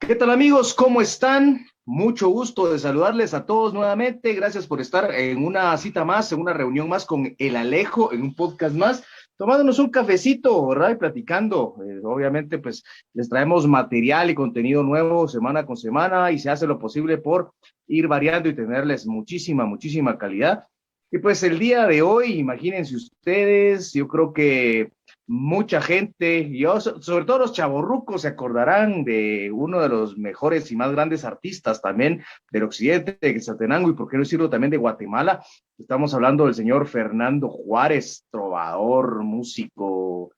¿Qué tal amigos? ¿Cómo están? Mucho gusto de saludarles a todos nuevamente. Gracias por estar en una cita más, en una reunión más con El Alejo, en un podcast más, tomándonos un cafecito, ¿verdad? Y platicando. Obviamente, pues les traemos material y contenido nuevo semana con semana y se hace lo posible por ir variando y tenerles muchísima calidad. Y pues el día de hoy, imagínense ustedes, yo creo que mucha gente, sobre todo los chavorrucos, se acordarán de uno de los mejores y más grandes artistas también del occidente, de Quetzaltenango, y por qué no decirlo también de Guatemala. Estamos hablando del señor Fernando Juárez, trovador, músico.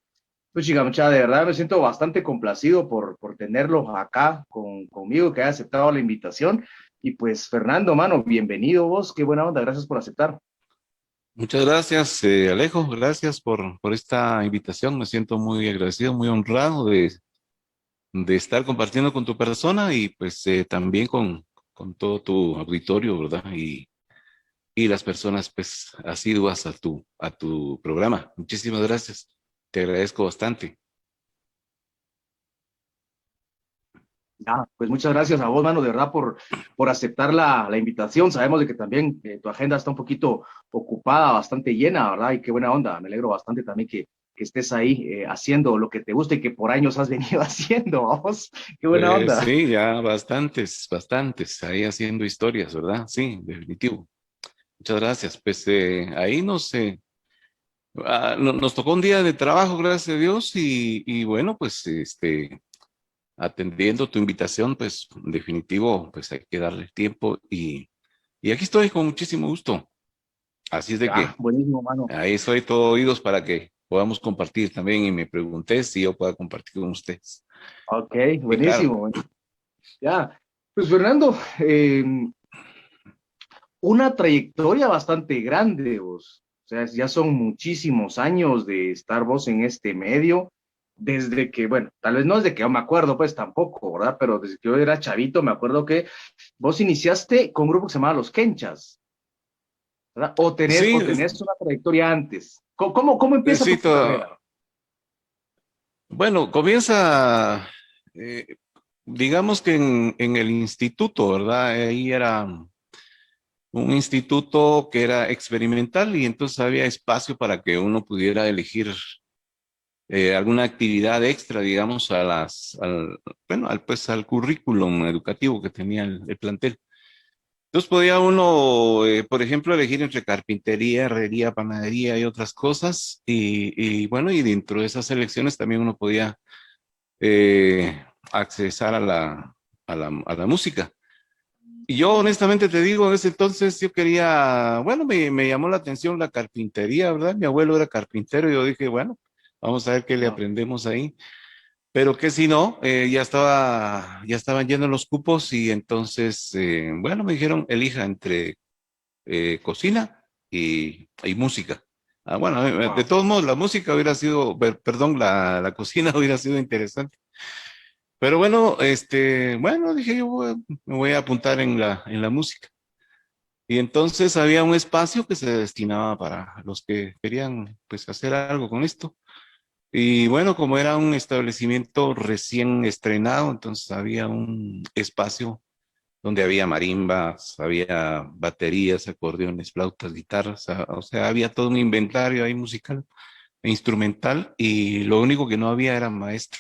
Pues chica, mucha, de verdad me siento bastante complacido por tenerlo acá conmigo, que haya aceptado la invitación. Y pues, Fernando, mano, bienvenido vos, qué buena onda, gracias por aceptar. Muchas gracias, Alejo. Gracias por esta invitación. Me siento muy agradecido, muy honrado de estar compartiendo con tu persona y pues también con todo tu auditorio, ¿verdad? Y las personas pues asiduas a tu programa. Muchísimas gracias. Te agradezco bastante. Ah, pues muchas gracias a vos, mano, de verdad, por aceptar la invitación. Sabemos de que también tu agenda está un poquito ocupada, bastante llena, ¿verdad? Y qué buena onda. Me alegro bastante también que estés ahí haciendo lo que te gusta y que por años has venido haciendo, vamos. Qué buena onda. Sí, ya bastantes, ahí haciendo historias, ¿verdad? Sí, definitivo. Muchas gracias. Pues ahí nos tocó un día de trabajo, gracias a Dios, y bueno, pues atendiendo tu invitación, pues definitivo, pues hay que darle tiempo y aquí estoy con muchísimo gusto. Así es de Ya, que buenísimo, mano. ahí estoy todo oídos para que podamos compartir también y me pregunté si yo pueda compartir con ustedes. Ok, Y claro, buenísimo. Ya, pues Fernando, una trayectoria bastante grande, vos. O sea, ya son muchísimos años de estar vos en este medio, desde que, bueno, tal vez no desde que yo me acuerdo, pues tampoco, ¿verdad? Pero desde que yo era chavito, me acuerdo que vos iniciaste con un grupo que se llamaba Los Kenchas, ¿verdad? sí, O tenés una trayectoria antes. ¿Cómo empieza sí, tu carrera? bueno, comienza, eh, digamos que en el instituto, ¿verdad? Ahí era un instituto que era experimental y entonces había espacio para que uno pudiera elegir alguna actividad extra, digamos, bueno, pues al currículum educativo que tenía el plantel. Entonces podía uno, por ejemplo, elegir entre carpintería, herrería, panadería y otras cosas. Y bueno, y dentro de esas elecciones también uno podía accesar a la música. Y yo honestamente te digo, en ese entonces yo quería, bueno, me llamó la atención la carpintería, ¿verdad? Mi abuelo era carpintero y yo dije, bueno, vamos a ver qué le Wow. aprendemos ahí. Pero que si no, ya estaban llenos los cupos y entonces, bueno, me dijeron, elija entre cocina y música. Bueno, de Wow. todos modos, la música hubiera sido, perdón, la cocina hubiera sido interesante. Pero bueno, bueno, dije yo me voy a apuntar en la música. Y entonces había un espacio que se destinaba para los que querían pues hacer algo con esto. Y bueno, como era un establecimiento recién estrenado, entonces había un espacio donde había marimbas, había baterías, acordeones, flautas, guitarras, o sea, había todo un inventario ahí musical e instrumental y lo único que no había era maestro.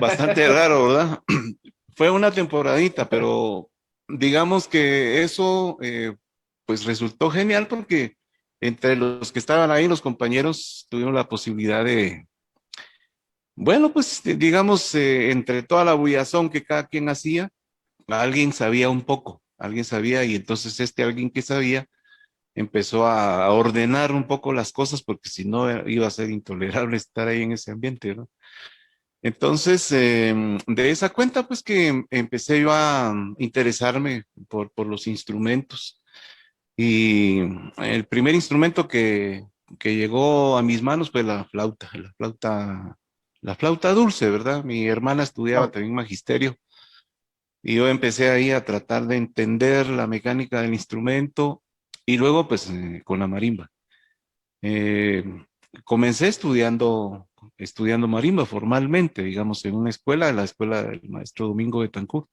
Bastante raro, ¿verdad? Fue una temporadita, pero digamos que eso pues resultó genial porque entre los que estaban ahí, los compañeros, tuvimos la posibilidad de, bueno, pues digamos, entre toda la bullazón que cada quien hacía, alguien sabía un poco, alguien sabía y entonces alguien que sabía empezó a ordenar un poco las cosas porque si no iba a ser intolerable estar ahí en ese ambiente, ¿no? Entonces, de esa cuenta, pues que empecé yo a interesarme por los instrumentos. Y el primer instrumento que llegó a mis manos fue la flauta dulce, ¿verdad? Mi hermana estudiaba Wow. también magisterio y yo empecé ahí a tratar de entender la mecánica del instrumento y luego pues con la marimba. Eh, Comencé estudiando estudiando marimba formalmente, digamos, en una escuela, la escuela del maestro Domingo Betancourt.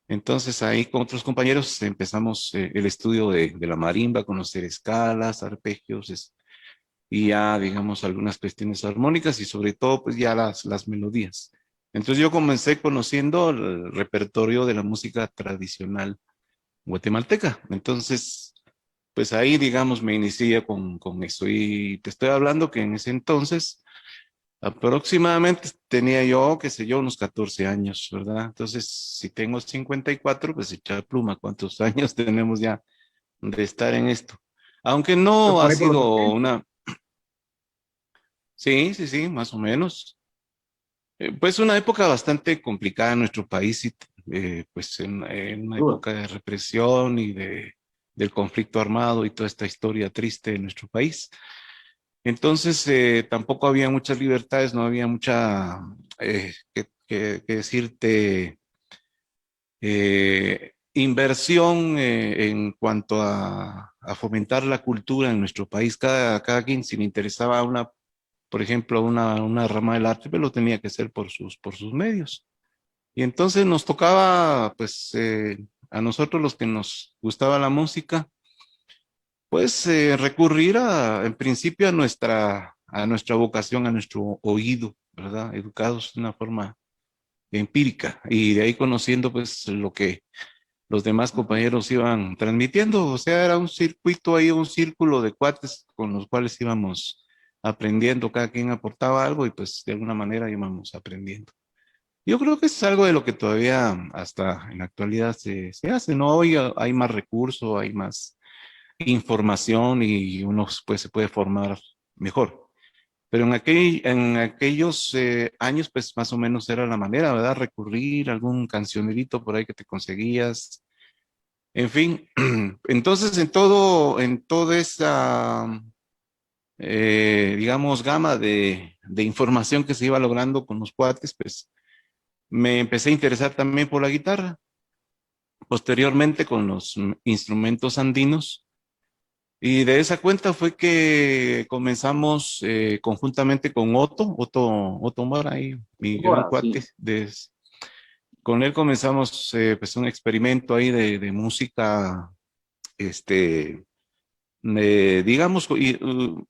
Entonces ahí con otros compañeros empezamos el estudio de la marimba, conocer escalas, arpegios y ya, digamos, algunas cuestiones armónicas y sobre todo, pues ya las melodías. Entonces yo comencé conociendo el repertorio de la música tradicional guatemalteca. Entonces, pues ahí, digamos, me inicié con eso. Y te estoy hablando que en ese entonces, aproximadamente tenía yo, qué sé yo, unos 14 años, ¿verdad? Entonces, si tengo 54, pues echar pluma, ¿cuántos años tenemos ya de estar en esto? Aunque Pues no por ha ahí por los sido 80. una, sí, sí, sí, más o menos. Pues una época bastante complicada en nuestro país, y, pues en una Duda. época de represión y del conflicto armado y toda esta historia triste de nuestro país. Entonces, tampoco había muchas libertades, no había mucha, que decirte, inversión en cuanto a fomentar la cultura en nuestro país. Cada quien, si le interesaba una, por ejemplo, una rama del arte, pues lo tenía que hacer por sus medios. Y entonces nos tocaba, pues, a nosotros los que nos gustaba la música, pues recurrir en principio a nuestra vocación, a nuestro oído, ¿verdad? Educados de una forma empírica y de ahí conociendo, pues, lo que los demás compañeros iban transmitiendo. O sea, era un circuito ahí, un círculo de cuates con los cuales íbamos aprendiendo, cada quien aportaba algo y pues de alguna manera íbamos aprendiendo. Yo creo que es algo de lo que todavía hasta en la actualidad se hace, ¿no? Hoy hay más recursos, hay más información y uno pues, se puede formar mejor. Pero en aquellos años, pues más o menos era la manera, ¿verdad? Recurrir a algún cancionerito por ahí que te conseguías. En fin, entonces en toda esa, digamos, gama de información que se iba logrando con los cuates, pues me empecé a interesar también por la guitarra. Posteriormente con los instrumentos andinos. Y de esa cuenta fue que comenzamos conjuntamente con Otto Mora, ahí, mi gran Ahora, sí. cuate. Con él comenzamos pues un experimento ahí de música, este, digamos,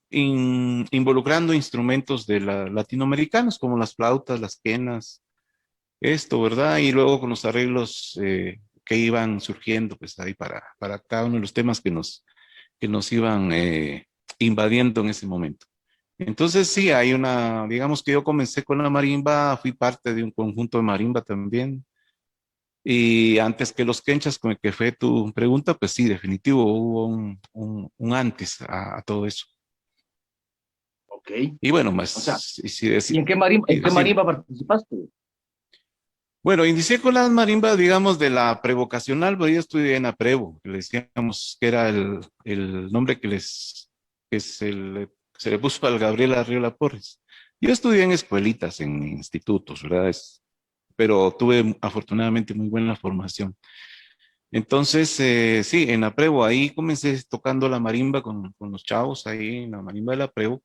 involucrando instrumentos latinoamericanos como las flautas, las quenas, esto, ¿verdad? Y luego con los arreglos que iban surgiendo, pues ahí para cada uno de los temas que nos iban invadiendo en ese momento. Entonces, sí, digamos que yo comencé con la marimba, fui parte de un conjunto de marimba también. Y antes que los quenchas, con el que fue tu pregunta, pues sí, definitivo, hubo un antes a todo eso. Ok. Y bueno, O sea, más, ¿y y en qué decime. marimba participaste? Bueno, inicié con las marimbas, digamos, de la prevocacional, pero yo estudié en Aprevo, que le decíamos que era el nombre que se le puso al Gabriel Arriola Porres. Yo estudié en escuelitas, en institutos, ¿verdad? Pero tuve afortunadamente muy buena formación. Entonces, sí, en Aprevo, ahí comencé tocando la marimba con los chavos, ahí en la marimba de la Aprevo.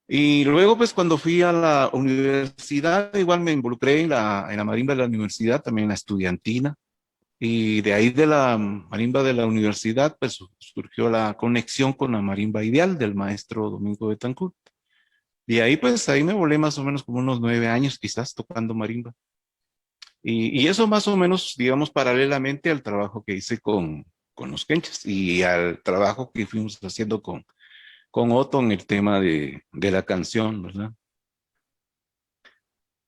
Y luego, pues cuando fui a la universidad, igual me involucré en la marimba de la universidad, también en la estudiantina. Y de ahí de la marimba de la universidad, pues surgió la conexión con la marimba ideal del maestro Domingo Betancourt. Y ahí, pues ahí me volé más o menos como unos 9 años quizás tocando marimba. Y eso más o menos, digamos, paralelamente al trabajo que hice con los quenchas y al trabajo que fuimos haciendo con Otto en el tema de la canción, ¿verdad?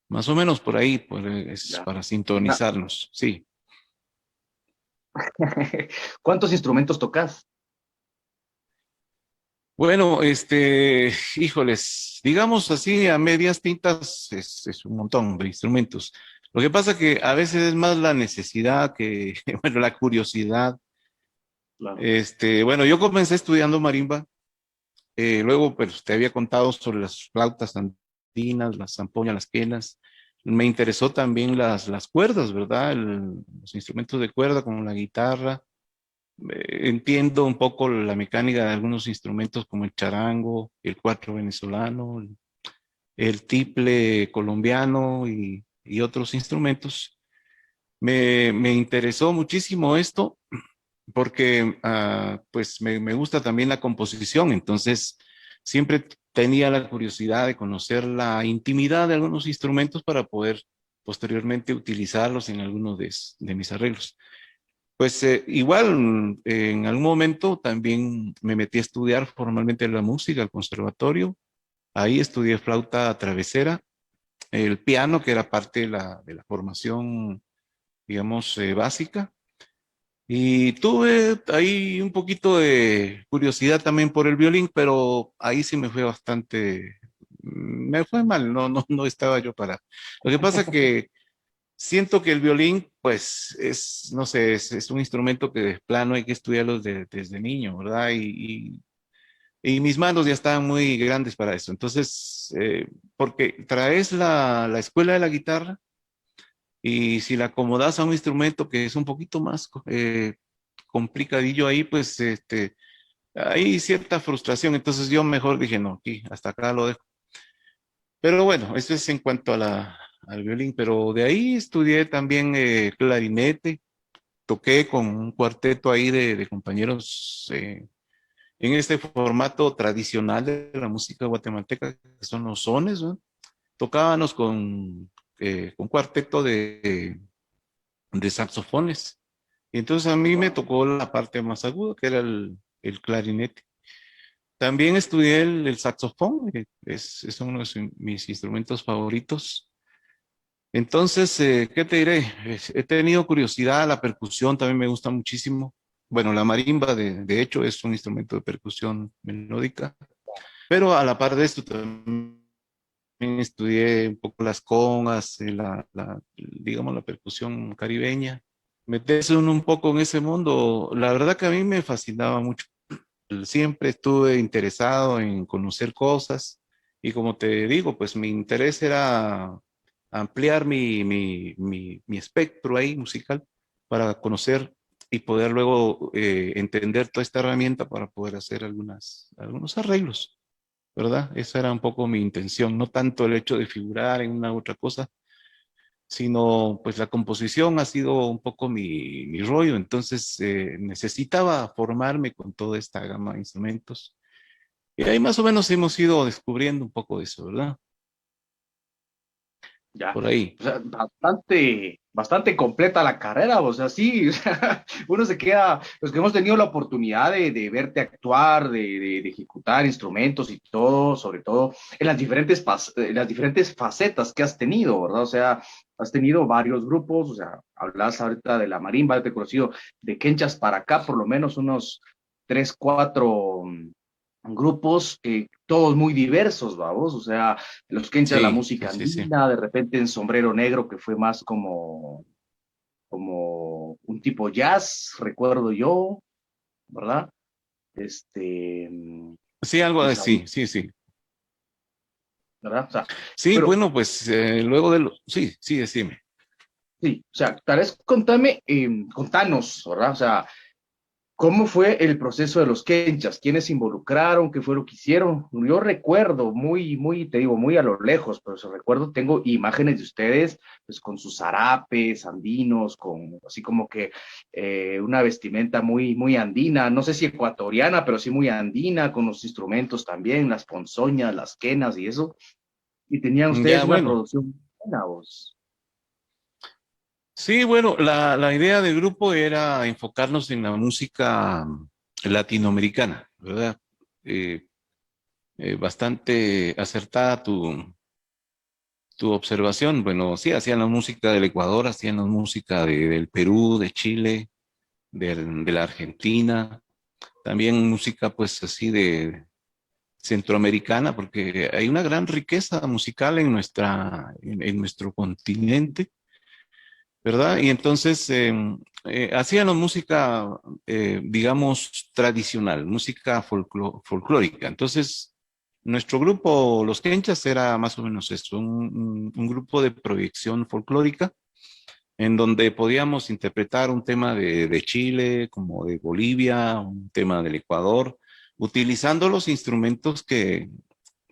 Más o menos por ahí, pues, es Ya. para Na- sintonizarnos, sí. ¿Cuántos instrumentos tocas? Bueno, híjoles, digamos así, a medias tintas es un montón de instrumentos. Lo que pasa que a veces es más la necesidad que, bueno, la curiosidad. Claro. Bueno, yo comencé estudiando marimba, luego, pues, te había contado sobre las flautas andinas, las zampoñas, las quenas. Me interesó también las cuerdas, ¿verdad? Los instrumentos de cuerda como la guitarra. Entiendo un poco la mecánica de algunos instrumentos como el charango, el cuatro venezolano, el tiple colombiano y otros instrumentos. Me interesó muchísimo esto porque pues me gusta también la composición, entonces siempre tenía la curiosidad de conocer la intimidad de algunos instrumentos para poder posteriormente utilizarlos en algunos de mis arreglos. Pues igual en algún momento también me metí a estudiar formalmente la música al conservatorio. Ahí estudié flauta travesera, el piano, que era parte de la formación, digamos, básica. Y tuve ahí un poquito de curiosidad también por el violín, pero ahí sí me fue bastante, me fue mal, no estaba yo para. Lo que pasa que siento que el violín, pues, no sé, es un instrumento que de plano hay que estudiarlo desde niño, ¿verdad? Y mis manos ya estaban muy grandes para eso. Entonces, porque traes la escuela de la guitarra y si la acomodas a un instrumento que es un poquito más complicadillo ahí, pues, hay cierta frustración. Entonces yo mejor dije, no, aquí, hasta acá lo dejo. Pero bueno, eso es en cuanto a al violín, pero de ahí estudié también clarinete, toqué con un cuarteto ahí de compañeros en este formato tradicional de la música guatemalteca, que son los sones, ¿no? Tocábamos con cuarteto de saxofones. Y entonces a mí me Wow. tocó la parte más aguda, que era el clarinete. También estudié el saxofón, es uno de mis instrumentos favoritos. Entonces, ¿qué te diré? He tenido curiosidad, la percusión también me gusta muchísimo. Bueno, la marimba, de hecho, es un instrumento de percusión melódica, pero a la par de esto también estudié un poco las congas, digamos, la percusión caribeña. Meterse uno un poco en ese mundo, la verdad que a mí me fascinaba mucho. Siempre estuve interesado en conocer cosas y como te digo, pues mi interés era ampliar mi espectro ahí musical para conocer y poder luego entender toda esta herramienta para poder hacer algunos arreglos, ¿verdad? Esa era un poco mi intención, no tanto el hecho de figurar en una u otra cosa, sino pues la composición ha sido un poco mi rollo, entonces necesitaba formarme con toda esta gama de instrumentos. Y ahí más o menos hemos ido descubriendo un poco de eso, ¿verdad? Ya, Por ahí. o sea, bastante completa la carrera, o sea, sí, o sea, uno se queda, los que hemos tenido la oportunidad de verte actuar, de ejecutar instrumentos y todo, sobre todo en las diferentes facetas que has tenido, ¿verdad? O sea, has tenido varios grupos, o sea, hablas ahorita de la marimba, te he conocido de Kenchas para acá, por lo menos unos tres, cuatro grupos, todos muy diversos, vamos, o sea, los que entran la Sí, sí, música sí, sí. andina, de repente en Sombrero Negro, que fue más como un tipo jazz, recuerdo yo, ¿verdad? Este, Sí, algo y de Saúl, sí, sí, sí. ¿verdad? O sea, Sí, pero bueno, pues luego de lo... Sí, sí, decime. sí, o sea, tal vez contanos, ¿verdad? O sea, ¿cómo fue el proceso de los quenchas? ¿Quiénes se involucraron? ¿Qué fue lo que hicieron? Yo recuerdo te digo, muy a lo lejos, pero se recuerdo, tengo imágenes de ustedes, pues con sus zarapes andinos, con así como que una vestimenta muy andina, no sé si ecuatoriana, pero sí muy andina, con los instrumentos también, las ponzoñas, las quenas y eso. Y tenían ustedes Ya, una bueno. producción buena, vos. Sí, bueno, la idea del grupo era enfocarnos en la música latinoamericana, ¿verdad? Eh, Bastante acertada tu observación. Bueno, sí, hacían la música del Ecuador, hacían la música del Perú, de Chile, de la Argentina, también música pues así de centroamericana, porque hay una gran riqueza musical en nuestro continente, ¿verdad? Y entonces hacían la música, digamos, tradicional, música folclórica. Entonces, nuestro grupo, Los Quenchas, era más o menos esto, un grupo de proyección folclórica en donde podíamos interpretar un tema de Chile, como de Bolivia, un tema del Ecuador, utilizando los instrumentos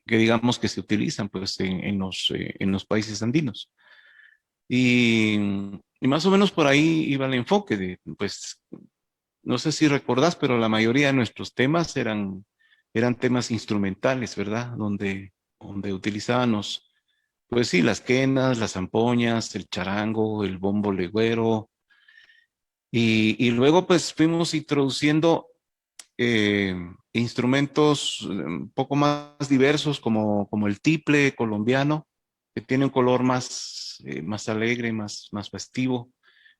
que digamos que se utilizan pues en los países andinos. Y, y más o menos por ahí iba el enfoque de, pues, no sé si recordás, pero la mayoría de nuestros temas eran temas instrumentales, ¿verdad? Donde utilizábamos, pues sí, las quenas, las zampoñas, el charango, el bombo legüero, y luego pues fuimos introduciendo eh, instrumentos un poco más diversos como el tiple colombiano, que tiene un color más alegre, más festivo.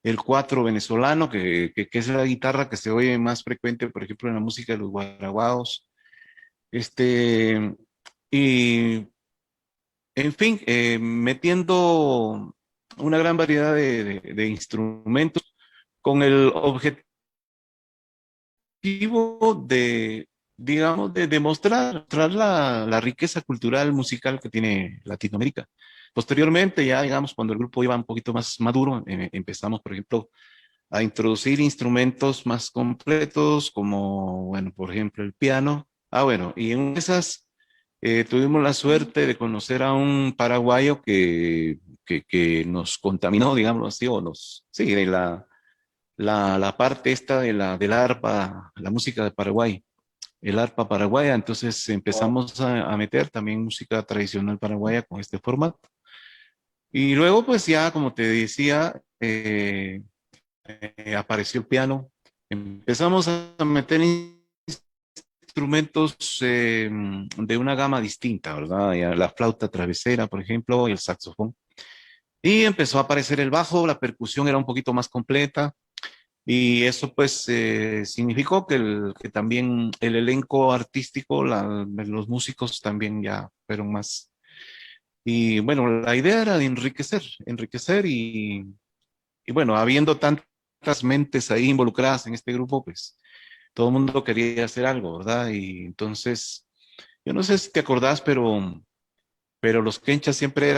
El cuatro venezolano, que es la guitarra que se oye más frecuente, por ejemplo, en la música de los guaraguaos. Este, y, en fin, metiendo una gran variedad de instrumentos con el objetivo de, digamos, de demostrar la riqueza cultural musical que tiene Latinoamérica. Posteriormente, ya digamos, cuando el grupo iba un poquito más maduro, empezamos, por ejemplo, a introducir instrumentos más completos, como, bueno, por ejemplo, el piano. Ah, bueno, y en esas tuvimos la suerte de conocer a un paraguayo que nos contaminó, digamos así, sí, de la parte esta de la arpa, la música de Paraguay, el arpa paraguaya. Entonces empezamos a meter también música tradicional paraguaya con este formato. Y luego, pues ya, como te decía, apareció el piano. Empezamos a meter instrumentos de una gama distinta, ¿verdad? Ya la flauta travesera, por ejemplo, y el saxofón. Y empezó a aparecer el bajo, la percusión era un poquito más completa. Y eso pues significó que también el elenco artístico, los músicos también ya fueron más. Y bueno, la idea era de enriquecer y bueno, habiendo tantas mentes ahí involucradas en este grupo, pues todo el mundo quería hacer algo, ¿verdad? Y entonces, yo no sé si te acordás, pero los quenchas siempre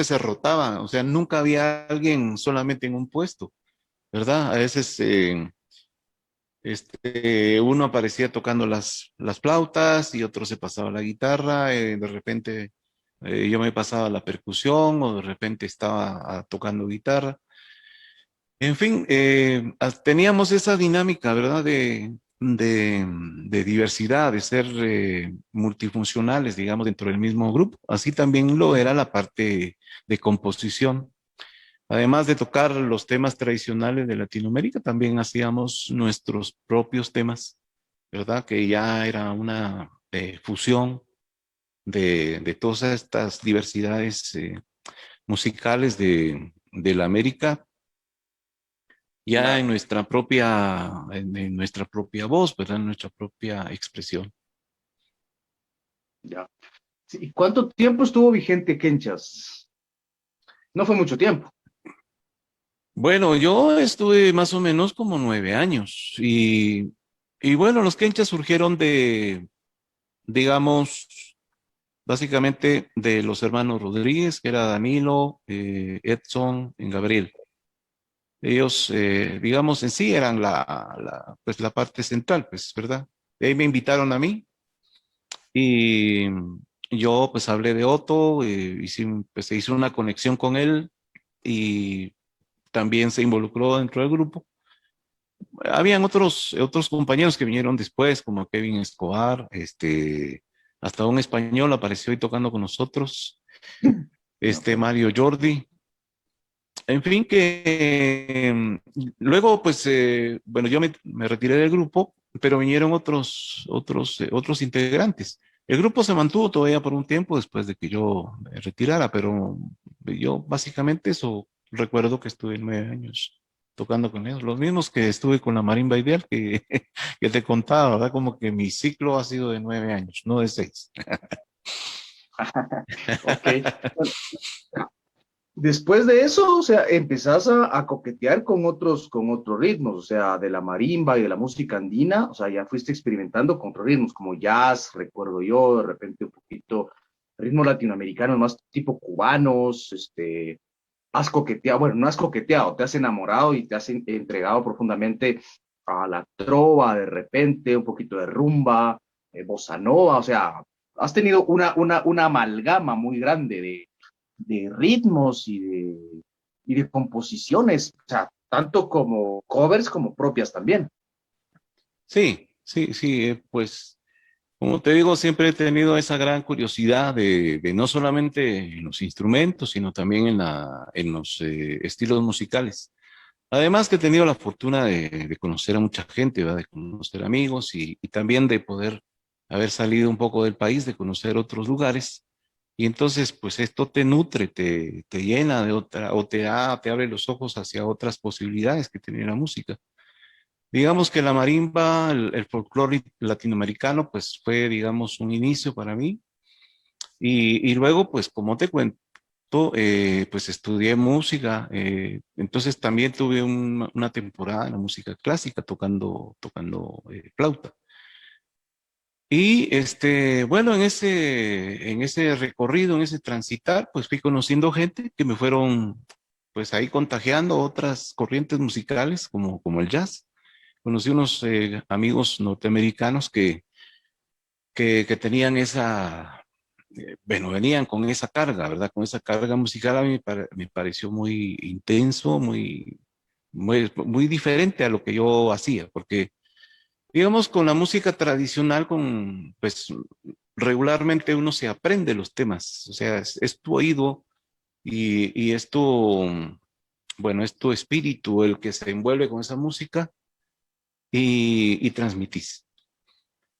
se rotaban, o sea, nunca había alguien solamente en un puesto, ¿verdad? A veces uno aparecía tocando las flautas y otro se pasaba la guitarra, de repente yo me pasaba la percusión o de repente estaba tocando guitarra. En fin, teníamos esa dinámica, ¿verdad? De diversidad, de ser multifuncionales, digamos, dentro del mismo grupo. Así también lo era la parte de composición. Además de tocar los temas tradicionales de Latinoamérica, también hacíamos nuestros propios temas, ¿verdad? Que ya era una fusión de todas estas diversidades musicales de la América, ya Claro, en nuestra propia voz, ¿verdad? En nuestra propia expresión. ya. Sí, ¿y cuánto tiempo estuvo vigente Kenchas? No fue mucho tiempo. Bueno, yo estuve más o menos como 9 años y bueno, los quenchas surgieron digamos, básicamente de los hermanos Rodríguez, que era Danilo, Edson y Gabriel. Ellos, digamos, en sí eran pues la parte central, pues, ¿verdad? De ahí me invitaron a mí y yo pues hablé de Otto, pues, se hizo una conexión con él y también se involucró dentro del grupo. Habían otros compañeros que vinieron después, como Kevin Escobar, hasta un español apareció ahí tocando con nosotros, No. Mario Jordi. En fin, que luego, pues, bueno, yo me retiré del grupo, pero vinieron otros integrantes. El grupo se mantuvo todavía por un tiempo después de que yo me retirara, pero yo básicamente eso recuerdo que estuve 9 años tocando con ellos, los mismos que estuve con la Marimba Ideal que te contaba, ¿verdad? Como que mi ciclo ha sido de 9 años, no de 6. Ok. Bueno, después de eso, o sea, empezás a coquetear con otros ritmos, o sea, de la marimba y de la música andina, o sea, ya fuiste experimentando con otros ritmos, como jazz, recuerdo yo, de repente un poquito ritmos latinoamericanos, más tipo cubanos, has coqueteado, bueno, no has coqueteado, te has enamorado y te has entregado profundamente a la trova, de repente, un poquito de rumba, bossa nova, o sea, has tenido una amalgama muy grande de ritmos y de composiciones, o sea, tanto como covers como propias también. Sí, sí, sí, pues como te digo, siempre he tenido esa gran curiosidad de no solamente en los instrumentos, sino también en los estilos musicales. Además que he tenido la fortuna de conocer a mucha gente, ¿verdad? De conocer amigos y también de poder haber salido un poco del país, de conocer otros lugares. Y entonces, pues esto te nutre, te llena de otra, o te abre los ojos hacia otras posibilidades que tiene la música. Digamos que la marimba, el folclore latinoamericano, pues fue, digamos, un inicio para mí. Y luego, pues como te cuento, pues estudié música, entonces también tuve una temporada en la música clásica tocando flauta. Y bueno, en ese recorrido, en ese transitar, pues fui conociendo gente que me fueron, pues ahí contagiando otras corrientes musicales como el jazz. Conocí unos amigos norteamericanos que tenían bueno, venían con esa carga, ¿verdad? Con esa carga musical a mí me pareció muy intenso, muy diferente a lo que yo hacía, porque, digamos, con la música tradicional, pues regularmente uno se aprende los temas, o sea, es tu oído y es bueno, es tu espíritu el que se envuelve con esa música y transmitís.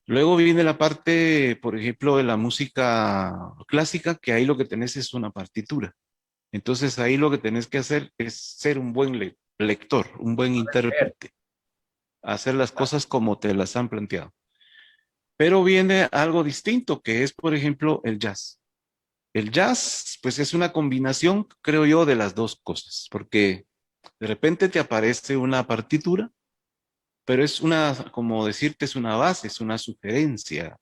Luego viene la parte, por ejemplo, de la música clásica, que ahí lo que tenés es una partitura. Entonces ahí lo que tenés que hacer es ser un buen lector, un buen intérprete, hacer las cosas como te las han planteado. Pero viene algo distinto, que es, por ejemplo, el jazz. El jazz, pues es una combinación, creo yo, de las dos cosas, porque de repente te aparece una partitura, pero es como decirte, es una base, es una sugerencia,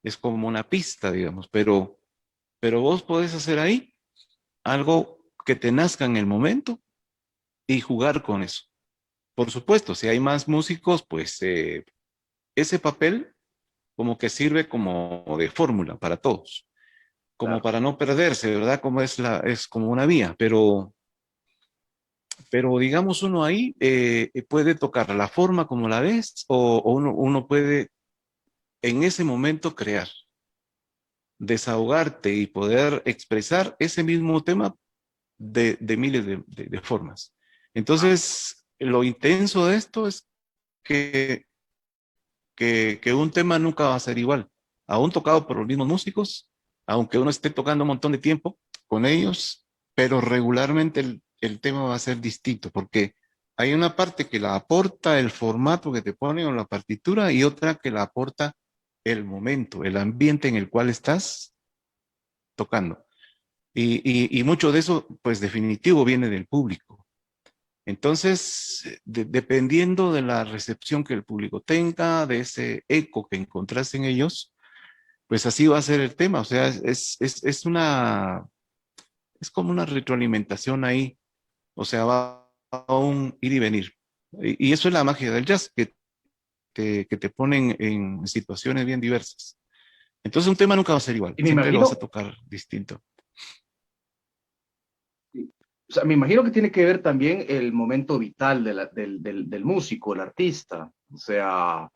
es como una pista, digamos, pero vos podés hacer ahí algo que te nazca en el momento y jugar con eso. Por supuesto, si hay más músicos, pues ese papel como que sirve como de fórmula para todos, como Claro. para no perderse, ¿verdad? Como es como una vía, pero digamos uno ahí puede tocar la forma como la ves o uno puede en ese momento crear, desahogarte y poder expresar ese mismo tema de miles de formas. Entonces, lo intenso de esto es que, que un tema nunca va a ser igual, aún tocado por los mismos músicos, aunque uno esté tocando un montón de tiempo con ellos, pero regularmente el tema va a ser distinto, porque hay una parte que la aporta el formato que te pone o la partitura y otra que la aporta el momento, el ambiente en el cual estás tocando. Y mucho de eso, pues definitivo, viene del público. Entonces, dependiendo de la recepción que el público tenga, de ese eco que encontraste en ellos, pues así va a ser el tema. O sea, es como una retroalimentación ahí. O sea, va a un ir y venir. Y eso es la magia del jazz, que te ponen en situaciones bien diversas. Entonces, un tema nunca va a ser igual. Y me Siempre lo vas a imagino, tocar distinto. o sea, me imagino que tiene que ver también el momento vital del músico, el artista. O sea,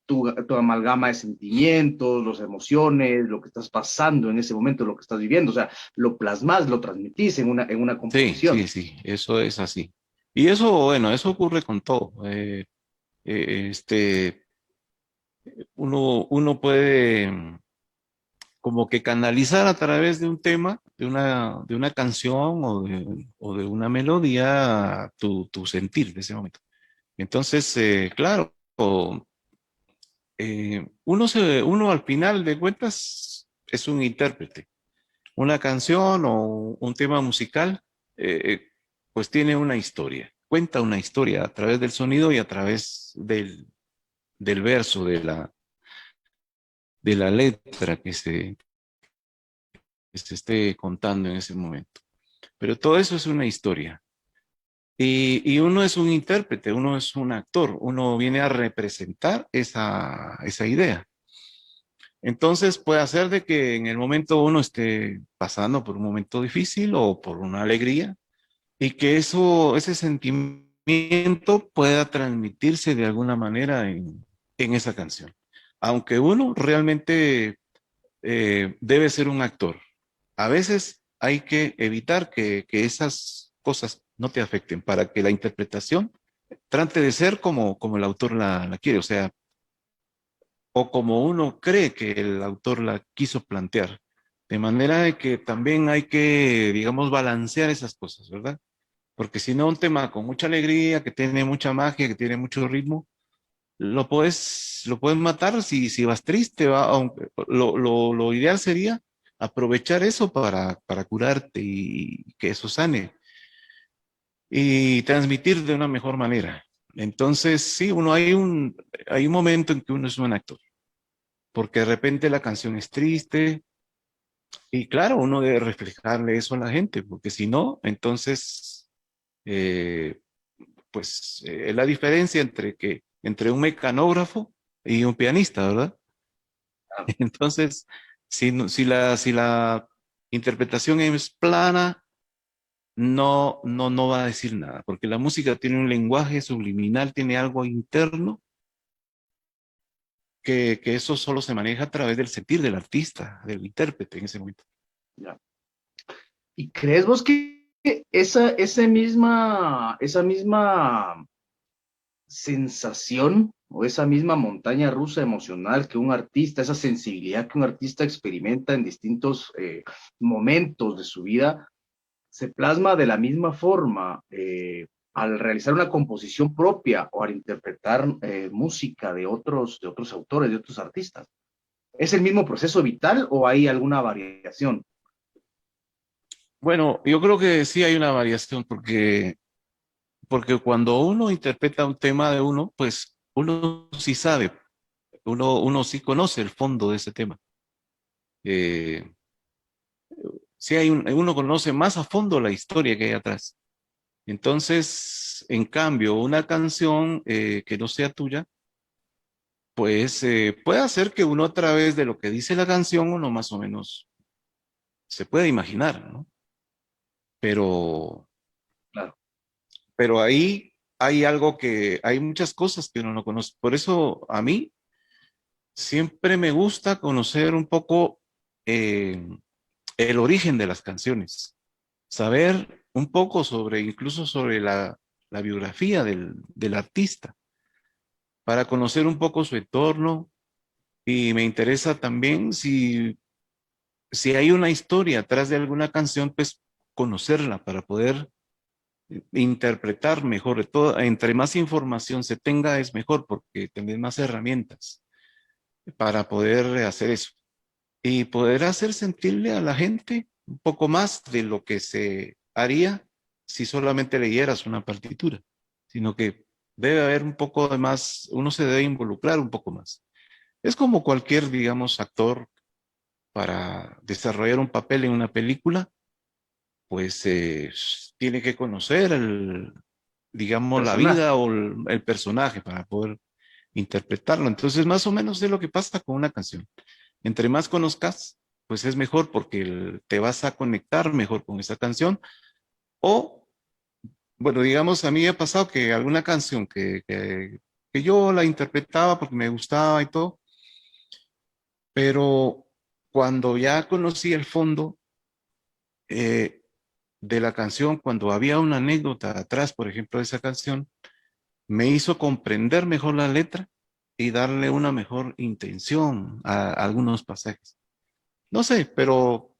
tu amalgama de sentimientos, las emociones, lo que estás pasando en ese momento, lo que estás viviendo. O sea, lo plasmas, lo transmitís en una Sí, composición. sí, sí, eso es así. Y eso, bueno, eso ocurre con todo. Eh, este, uno puede como que canalizar a través de un tema, de una canción o de una melodía tu sentir de ese momento. Entonces, claro, uno al final de cuentas es un intérprete. Una canción o un tema musical, pues tiene una historia, cuenta una historia a través del sonido y a través del verso, de la letra que se esté contando en ese momento. Pero todo eso es una historia. Y uno es un intérprete, uno es un actor, uno viene a representar esa idea. Entonces puede hacer de que en el momento uno esté pasando por un momento difícil o por una alegría y que ese sentimiento pueda transmitirse de alguna manera en esa canción. Aunque uno realmente debe ser un actor. A veces hay que evitar que esas cosas no te afecten para que la interpretación trate de ser como el autor la quiere, o sea, o como uno cree que el autor la quiso plantear. De manera de que también hay que, digamos, balancear esas cosas, ¿verdad? Porque si no, un tema con mucha alegría, que tiene mucha magia, que tiene mucho ritmo, lo puedes matar si vas triste, lo ideal sería aprovechar eso para curarte y que eso sane y transmitir de una mejor manera. Entonces, sí, hay un momento en que uno es un actor, porque de repente la canción es triste y claro, uno debe reflejarle eso a la gente, porque si no, entonces, eh, pues es la diferencia entre un mecanógrafo y un pianista, ¿verdad? Entonces, si la interpretación es plana, no va a decir nada, porque la música tiene un lenguaje subliminal, tiene algo interno que eso solo se maneja a través del sentir del artista, del intérprete en ese momento. Ya. ¿Y crees vos que esa misma sensación o esa misma montaña rusa emocional que un artista, esa sensibilidad que un artista experimenta en distintos momentos de su vida, se plasma de la misma forma al realizar una composición propia o al interpretar música de otros autores, de otros artistas? ¿Es el mismo proceso vital o hay alguna variación? Bueno, yo creo que sí hay una variación porque cuando uno interpreta un tema de uno, pues uno sí sabe, uno sí conoce el fondo de ese tema. Eh, sí uno conoce más a fondo la historia que hay atrás. Entonces, en cambio, una canción que no sea tuya, pues puede hacer que uno a través de lo que dice la canción, uno más o menos se puede imaginar, ¿no? Pero, Claro. pero ahí hay muchas cosas que uno no conoce. Por eso a mí siempre me gusta conocer un poco eh, el origen de las canciones, saber un poco incluso sobre la biografía del artista, para conocer un poco su entorno y me interesa también si hay una historia atrás de alguna canción, pues conocerla para poder interpretar mejor. Entre más información se tenga es mejor porque tenés más herramientas para poder hacer eso y poder hacer sentirle a la gente un poco más de lo que se haría si solamente leyeras una partitura, sino que debe haber un poco de más, uno se debe involucrar un poco más. Es como cualquier, digamos, actor para desarrollar un papel en una película, pues tiene que conocer digamos, la Personaje. vida o el personaje para poder interpretarlo. Entonces, más o menos es lo que pasa con una canción. Entre más conozcas, pues es mejor porque te vas a conectar mejor con esa canción. O, bueno, digamos, a mí me ha pasado que alguna canción que yo la interpretaba porque me gustaba y todo, pero cuando ya conocí el fondo, eh, de la canción, cuando había una anécdota atrás, por ejemplo, de esa canción, me hizo comprender mejor la letra y darle una mejor intención a algunos pasajes. No sé, pero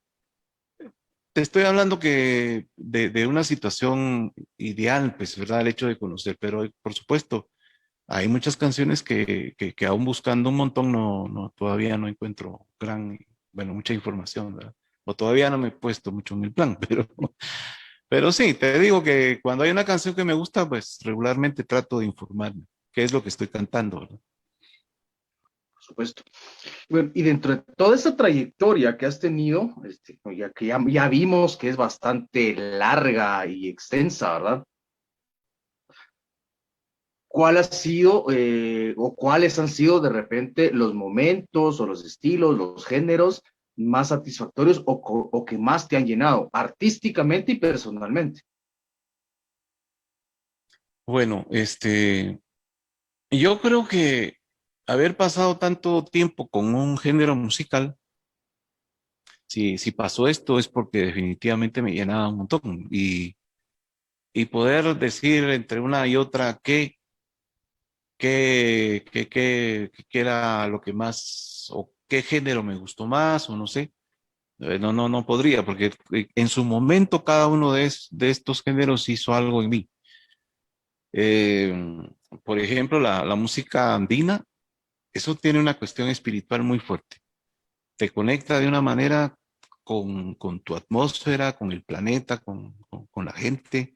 te estoy hablando que de una situación ideal, pues, ¿verdad? El hecho de conocer, pero por supuesto, hay muchas canciones que aún buscando un montón todavía no encuentro bueno, mucha información, ¿verdad? O todavía no me he puesto mucho en el plan, pero sí, te digo que cuando hay una canción que me gusta, pues regularmente trato de informarme qué es lo que estoy cantando, ¿verdad? Por supuesto. Bueno, y dentro de toda esa trayectoria que has tenido, ya que ya vimos que es bastante larga y extensa, ¿verdad? ¿cuál ha sido o cuáles han sido de repente los momentos o los estilos, los géneros más satisfactorios o que más te han llenado artísticamente y personalmente? Bueno, yo creo que haber pasado tanto tiempo con un género musical, si pasó esto es porque definitivamente me llenaba un montón y poder decir entre una y otra qué era lo que más o qué género me gustó más o no sé. No podría, porque en su momento cada uno de estos géneros hizo algo en mí. Eh, por ejemplo, la música andina, eso tiene una cuestión espiritual muy fuerte. Te conecta de una manera con tu atmósfera, con el planeta, con la gente,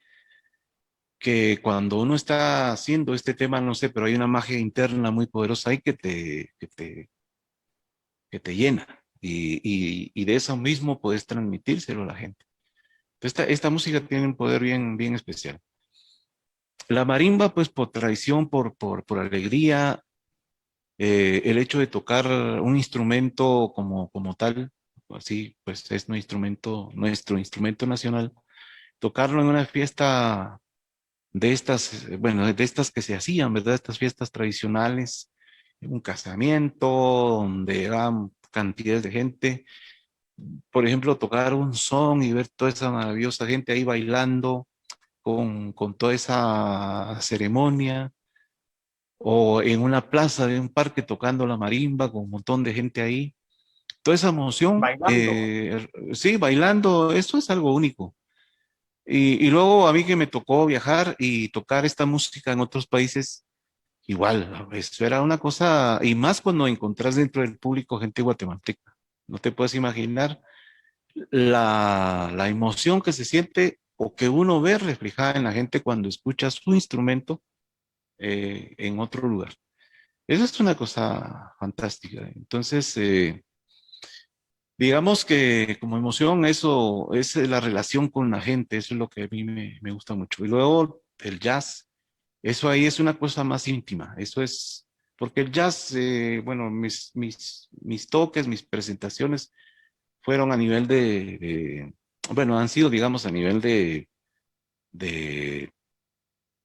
que cuando uno está haciendo este tema, no sé, pero hay una magia interna muy poderosa ahí que te llena. Y de eso mismo puedes transmitírselo a la gente. Esta música tiene un poder bien especial. La marimba, pues por tradición, por alegría, el hecho de tocar un instrumento como tal, así pues es nuestro instrumento nacional, tocarlo en una fiesta de estas, bueno, de estas que se hacían, ¿verdad? Estas fiestas tradicionales, un casamiento donde eran cantidades de gente, por ejemplo, tocar un son y ver toda esa maravillosa gente ahí bailando con toda esa ceremonia, o en una plaza de un parque tocando la marimba con un montón de gente ahí. Toda esa emoción, Bailando. sí, bailando, eso es algo único. Y luego a mí que me tocó viajar y tocar esta música en otros países, igual, eso era una cosa, y más cuando encontrás dentro del público gente guatemalteca. No te puedes imaginar la emoción que se siente o que uno ve reflejada en la gente cuando escucha su instrumento en otro lugar. Eso es una cosa fantástica. Entonces, digamos que como emoción, eso es la relación con la gente, eso es lo que a mí me gusta mucho. Y luego el jazz, eso ahí es una cosa más íntima, eso es, porque el jazz, bueno, mis toques, mis presentaciones fueron a nivel bueno, han sido, digamos, a nivel de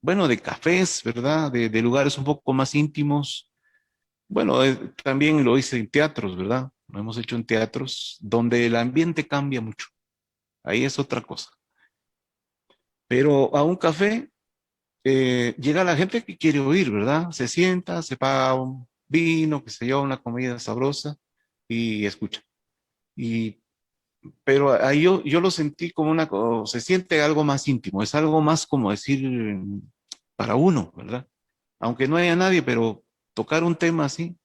bueno, de cafés, ¿verdad? De lugares un poco más íntimos. Bueno, también lo hice en teatros, ¿verdad? Lo hemos hecho en teatros donde el ambiente cambia mucho. Ahí es otra cosa. Pero a un café llega la gente que quiere oír, ¿verdad? Se sienta, se paga un vino, que se lleva una comida sabrosa y escucha. Y, pero ahí yo lo sentí como se siente algo más íntimo, es algo más como decir para uno, ¿verdad? Aunque no haya nadie, pero tocar un tema así,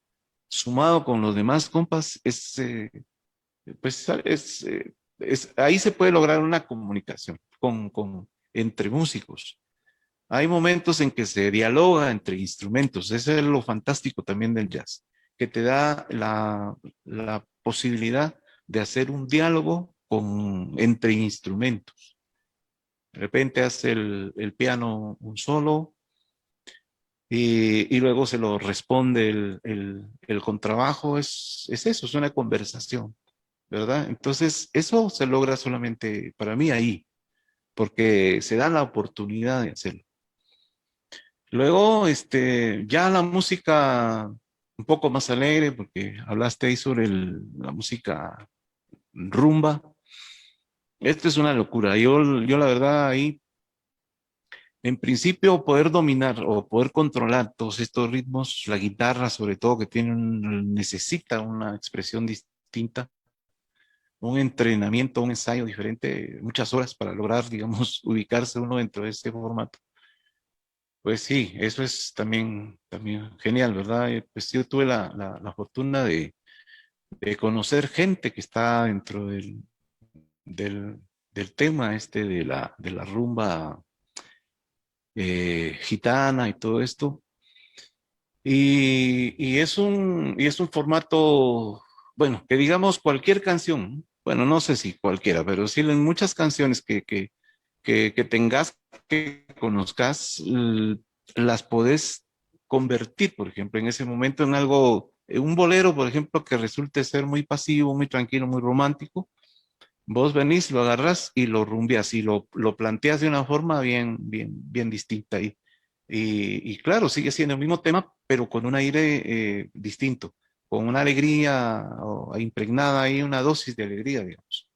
sumado con los demás compas, pues ahí se puede lograr una comunicación entre músicos. Hay momentos en que se dialoga entre instrumentos. Eso es lo fantástico también del jazz, que te da la posibilidad de hacer un diálogo entre instrumentos. De repente hace el piano un solo y luego se lo responde el contrabajo. Es eso, es una conversación, ¿verdad? Entonces, eso se logra solamente para mí ahí, porque se da la oportunidad de hacerlo. Luego, ya la música un poco más alegre, porque hablaste ahí sobre la música rumba. Esto es una locura. Yo la verdad ahí, en principio, poder dominar o poder controlar todos estos ritmos, la guitarra sobre todo, que necesita una expresión distinta, un entrenamiento, un ensayo diferente, muchas horas para lograr, digamos, ubicarse uno dentro de este formato. Pues sí, eso es también genial, ¿verdad? Pues yo tuve la fortuna de conocer gente que está dentro del, del tema de la rumba gitana y todo esto. Y es un formato, bueno, que digamos cualquier canción, bueno, no sé si cualquiera, pero sí en muchas canciones que tengas, que conozcas, las podés convertir, por ejemplo, en ese momento en algo, en un bolero, por ejemplo, que resulte ser muy pasivo, muy tranquilo, muy romántico. Vos venís, lo agarrás y lo rumbeas y lo planteas de una forma bien distinta. Y claro, sigue siendo el mismo tema, pero con un aire distinto, con una alegría impregnada ahí, una dosis de alegría, digamos.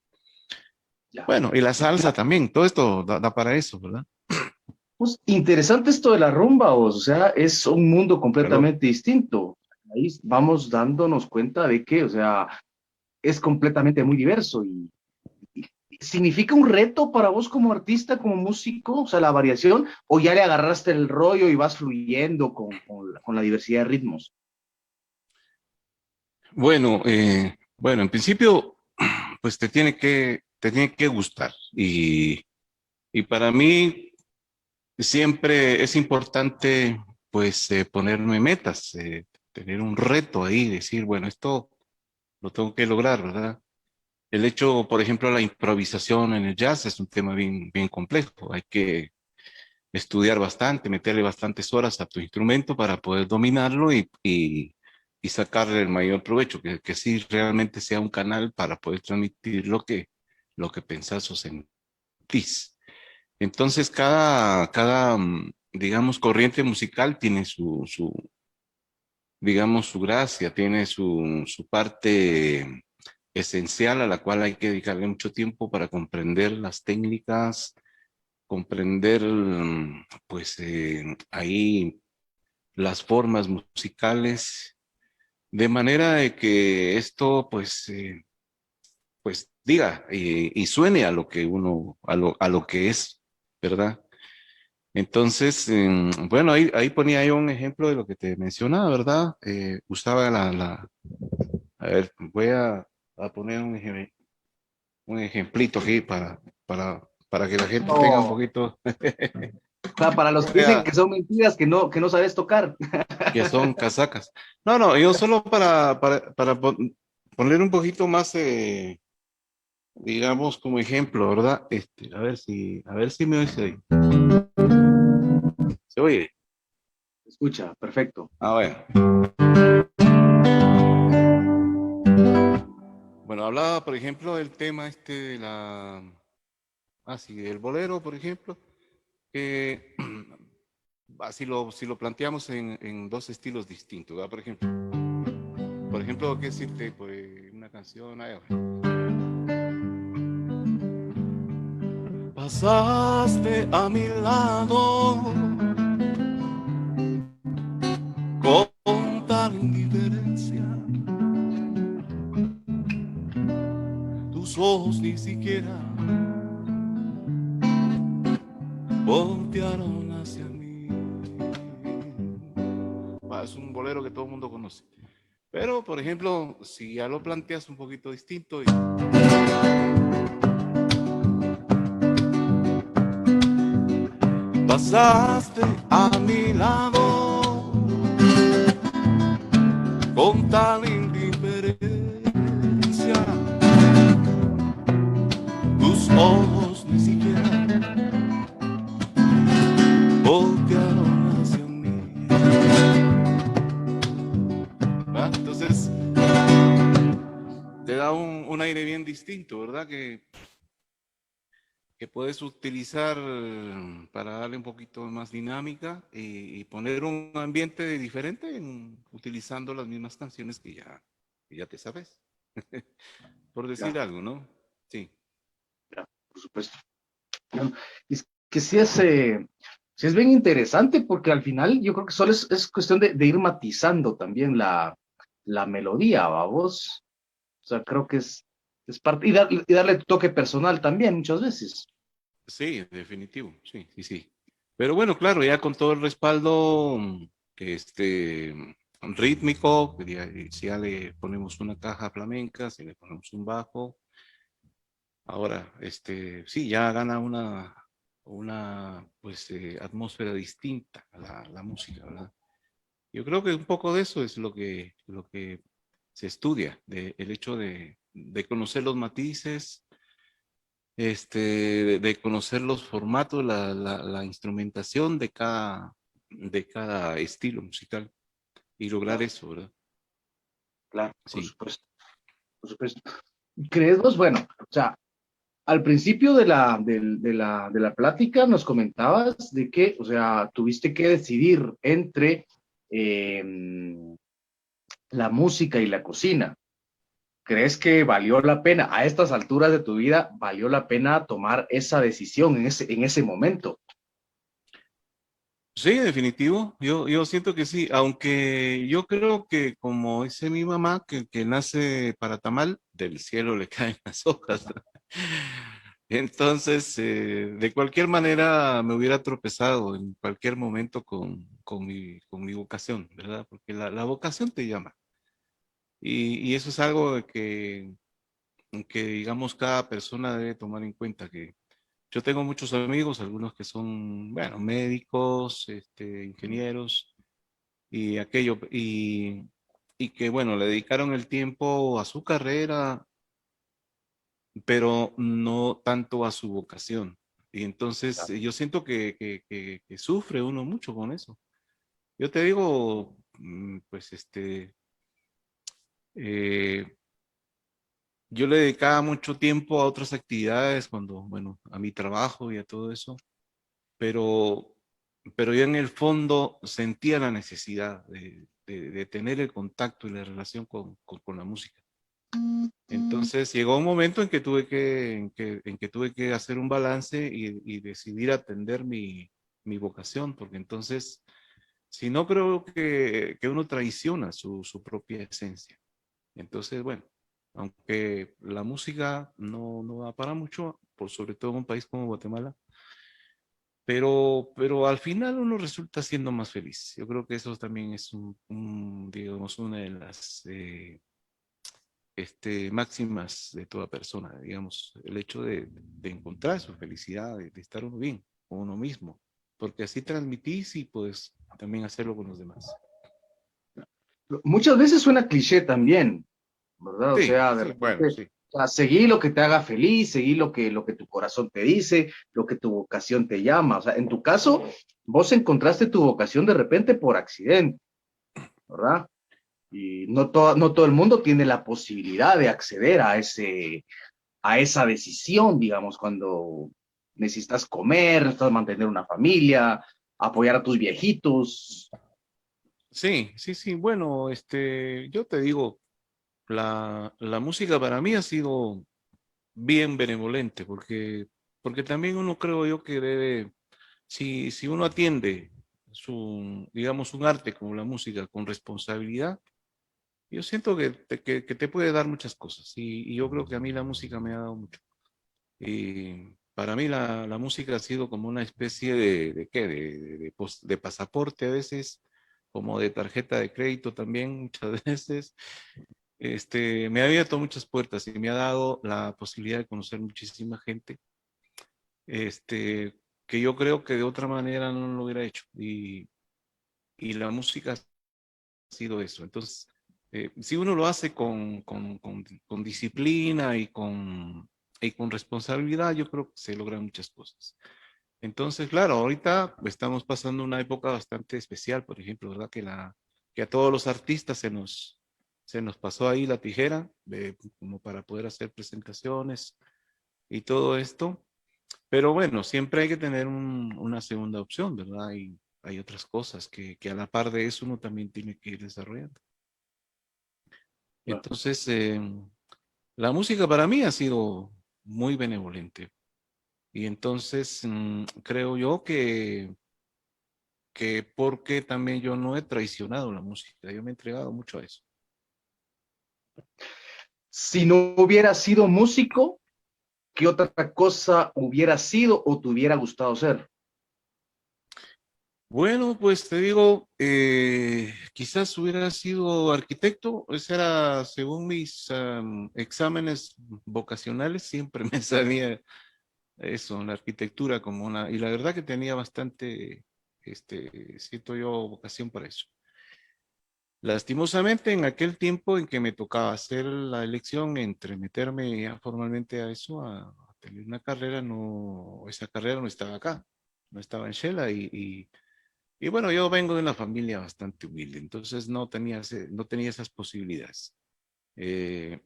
Ya. Bueno, y la salsa también, todo esto da para eso, ¿verdad? Pues interesante esto de la rumba, o sea, es un mundo Aló. completamente distinto. Ahí vamos dándonos cuenta de que, o sea, es completamente muy diverso y ¿significa un reto para vos como artista, como músico, o sea, la variación, o ya le agarraste el rollo y vas fluyendo con la diversidad de ritmos? Bueno, en principio, pues te tiene que gustar. Y para mí siempre es importante, pues, ponerme metas, tener un reto ahí, decir, bueno, esto lo tengo que lograr, ¿verdad? El hecho, por ejemplo, la improvisación en el jazz es un tema bien complejo. Hay que estudiar bastante, meterle bastantes horas a tu instrumento para poder dominarlo y sacarle el mayor provecho, que sí realmente sea un canal para poder transmitir lo que pensás o sentís. Entonces, digamos, corriente musical tiene digamos, su gracia, tiene su parte esencial a la cual hay que dedicarle mucho tiempo para comprender las técnicas, comprender, pues, ahí las formas musicales, de manera de que esto, pues, diga y suene a lo que a lo que es, ¿verdad? Entonces, bueno, ahí ponía yo un ejemplo de lo que te mencionaba, ¿verdad? Usaba a ver, a poner un ejemplito aquí para que la gente tenga un No, poquito, o sea, para los que voy dicen a- que son mentiras, que no sabes tocar. que son casacas. No, no, yo solo poner un poquito más, digamos, como ejemplo, ¿verdad? A ver si me oye ahí. ¿Se oye? Escucha, perfecto. Bueno. Bueno, hablaba, por ejemplo, del tema este de sí, del bolero, por ejemplo, que si lo planteamos en dos estilos distintos, ¿verdad? Por ejemplo, ¿qué decirte? Pues una canción, pasaste a mi lado con tal indiferencia, tus ojos ni siquiera voltearon hacia mí. Es un bolero que todo el mundo conoce. Pero, por ejemplo, si ya lo planteas un poquito distinto, pasaste a mi lado con tal indiferencia, tus ojos ni siquiera voltearon hacia mí. ¿Va? Entonces, te da un aire bien distinto, ¿verdad? Que puedes utilizar para darle un poquito más dinámica y poner un ambiente diferente utilizando las mismas canciones que ya te sabes, por decir Ya, algo, ¿no? Sí. ya, por supuesto. No, es que sí es bien interesante porque al final yo creo que solo es cuestión de ir matizando también la melodía, vamos. O sea, creo que es parte, y darle tu toque personal también muchas veces. Sí, definitivo, sí, sí, sí. Pero bueno, claro, ya con todo el respaldo que rítmico, que si ya le ponemos una caja flamenca, si le ponemos un bajo, ahora, sí, ya gana una pues, atmósfera distinta a la música, ¿verdad? Yo creo que un poco de eso es lo que se estudia, el hecho de conocer los matices, de conocer los formatos, la instrumentación de cada de cada estilo musical y lograr Claro, eso, ¿verdad? claro, por Sí. supuesto, por supuesto. ¿Crees vos? Bueno, o sea, al principio de la plática nos comentabas de que, o sea, tuviste que decidir entre eh, la música y la cocina. ¿Crees que valió la pena, a estas alturas de tu vida, valió la pena tomar esa decisión en ese momento? Sí, definitivo. Yo siento que sí, aunque yo creo que como dice mi mamá, que el que nace para tamal, del cielo le caen las hojas. Entonces, de cualquier manera me hubiera tropezado en cualquier momento con mi vocación, ¿verdad? Porque la vocación te llama. Y eso es algo que, digamos, cada persona debe tomar en cuenta, que yo tengo muchos amigos, algunos que son, bueno, médicos, ingenieros y aquello, y que, bueno, le dedicaron el tiempo a su carrera, pero no tanto a su vocación. Y entonces yo siento que sufre uno mucho con eso. Yo te digo, pues, eh, yo le dedicaba mucho tiempo a otras actividades cuando, bueno, a mi trabajo y a todo eso, pero, pero yo en el fondo sentía la necesidad de tener el contacto y la relación con la música. Entonces llegó un momento en que tuve que tuve que hacer un balance y decidir atender mi vocación, porque entonces, si no, creo que uno traiciona su propia esencia. Entonces, bueno, aunque la música no da para mucho, por sobre todo en un país como Guatemala, pero al final uno resulta siendo más feliz. Yo creo que eso también es digamos, una de las máximas de toda persona, digamos, el hecho de encontrar su felicidad, de estar uno bien con uno mismo, porque así transmitís y puedes también hacerlo con los demás. Muchas veces suena cliché también, ¿verdad? O Sí, sea, de sí, bueno, repente, sí. o sea, seguí lo que te haga feliz, seguí lo que tu corazón te dice, lo que tu vocación te llama. O sea, en tu caso, vos encontraste tu vocación de repente por accidente, ¿verdad? Y no todo el mundo tiene la posibilidad de acceder a esa decisión, digamos, cuando necesitas comer, necesitas mantener una familia, apoyar a tus viejitos. Sí, sí, sí. Bueno, yo te digo, la música para mí ha sido bien benevolente, porque también uno creo yo que debe, si uno atiende digamos, un arte como la música con responsabilidad, yo siento que te puede dar muchas cosas. Y yo creo que a mí la música me ha dado mucho. Y para mí la música ha sido como una especie ¿de qué? De pasaporte a veces, como de tarjeta de crédito también muchas veces. Me ha abierto muchas puertas y me ha dado la posibilidad de conocer muchísima gente, este, que yo creo que de otra manera no lo hubiera hecho. Y la música ha sido eso. Entonces, si uno lo hace con disciplina y con responsabilidad, yo creo que se logran muchas cosas. Entonces, claro, ahorita estamos pasando una época bastante especial, por ejemplo, ¿verdad? Que a todos los artistas se nos pasó ahí la tijera, como para poder hacer presentaciones y todo esto. Pero bueno, siempre hay que tener una segunda opción, ¿verdad? Y hay otras cosas que a la par de eso uno también tiene que ir desarrollando. Entonces, la música para mí ha sido muy benevolente. Y entonces, creo yo que porque también yo no he traicionado la música, yo me he entregado mucho a eso. Si no hubiera sido músico, ¿qué otra cosa hubiera sido o te hubiera gustado ser? Bueno, pues te digo, quizás hubiera sido arquitecto, ese era, según mis exámenes vocacionales, siempre me salía eso, la arquitectura como una, y la verdad que tenía bastante, siento yo, vocación para eso. Lastimosamente, en aquel tiempo en que me tocaba hacer la elección entre meterme ya formalmente a eso, a tener una carrera, no, esa carrera no estaba acá, no estaba en Shela Y bueno, yo vengo de una familia bastante humilde, entonces no tenía esas posibilidades. Eh,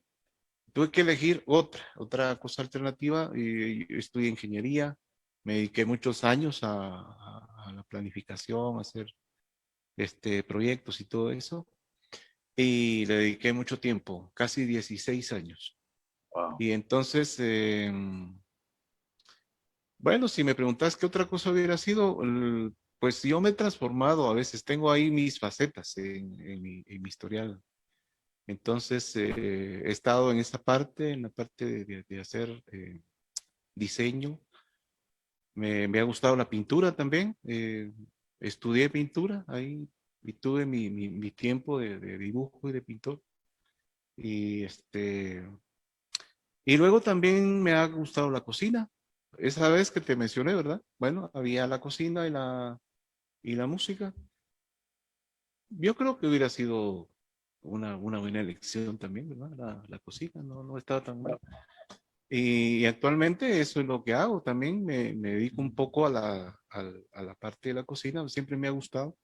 Tuve que elegir otra cosa alternativa. Y estudié ingeniería, me dediqué muchos años a la planificación, a hacer proyectos y todo eso. Y le dediqué mucho tiempo, casi 16 años. Wow. Y entonces, bueno, si me preguntas qué otra cosa hubiera sido, pues yo me he transformado a veces, tengo ahí mis facetas en mi historial. Entonces, he estado en esta parte, en la parte de hacer diseño. Me ha gustado la pintura también. Estudié pintura ahí y tuve mi tiempo de dibujo y de pintor. Y, y luego también me ha gustado la cocina. Esa vez que te mencioné, ¿verdad? Bueno, había la cocina y la música. Yo creo que hubiera sido una buena elección también, ¿verdad? La cocina no estaba tan mal. Y actualmente eso es lo que hago. También me dedico un poco a la parte de la cocina. Siempre me ha gustado.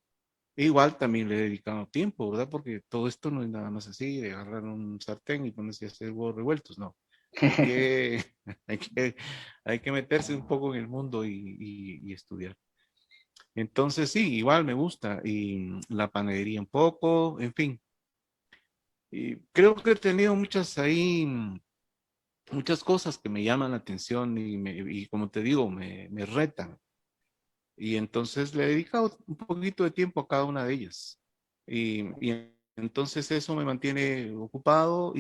E igual también le he dedicado tiempo, ¿verdad? Porque todo esto no es nada más así, de agarrar un sartén y ponerse a hacer huevos revueltos, no. Hay que, hay que, hay que meterse un poco en el mundo y estudiar. Entonces sí, igual me gusta. Y la panadería un poco, en fin. Y creo que he tenido muchas ahí, muchas cosas que me llaman la atención y como te digo, me retan. Y entonces le he dedicado un poquito de tiempo a cada una de ellas. Y entonces eso me mantiene ocupado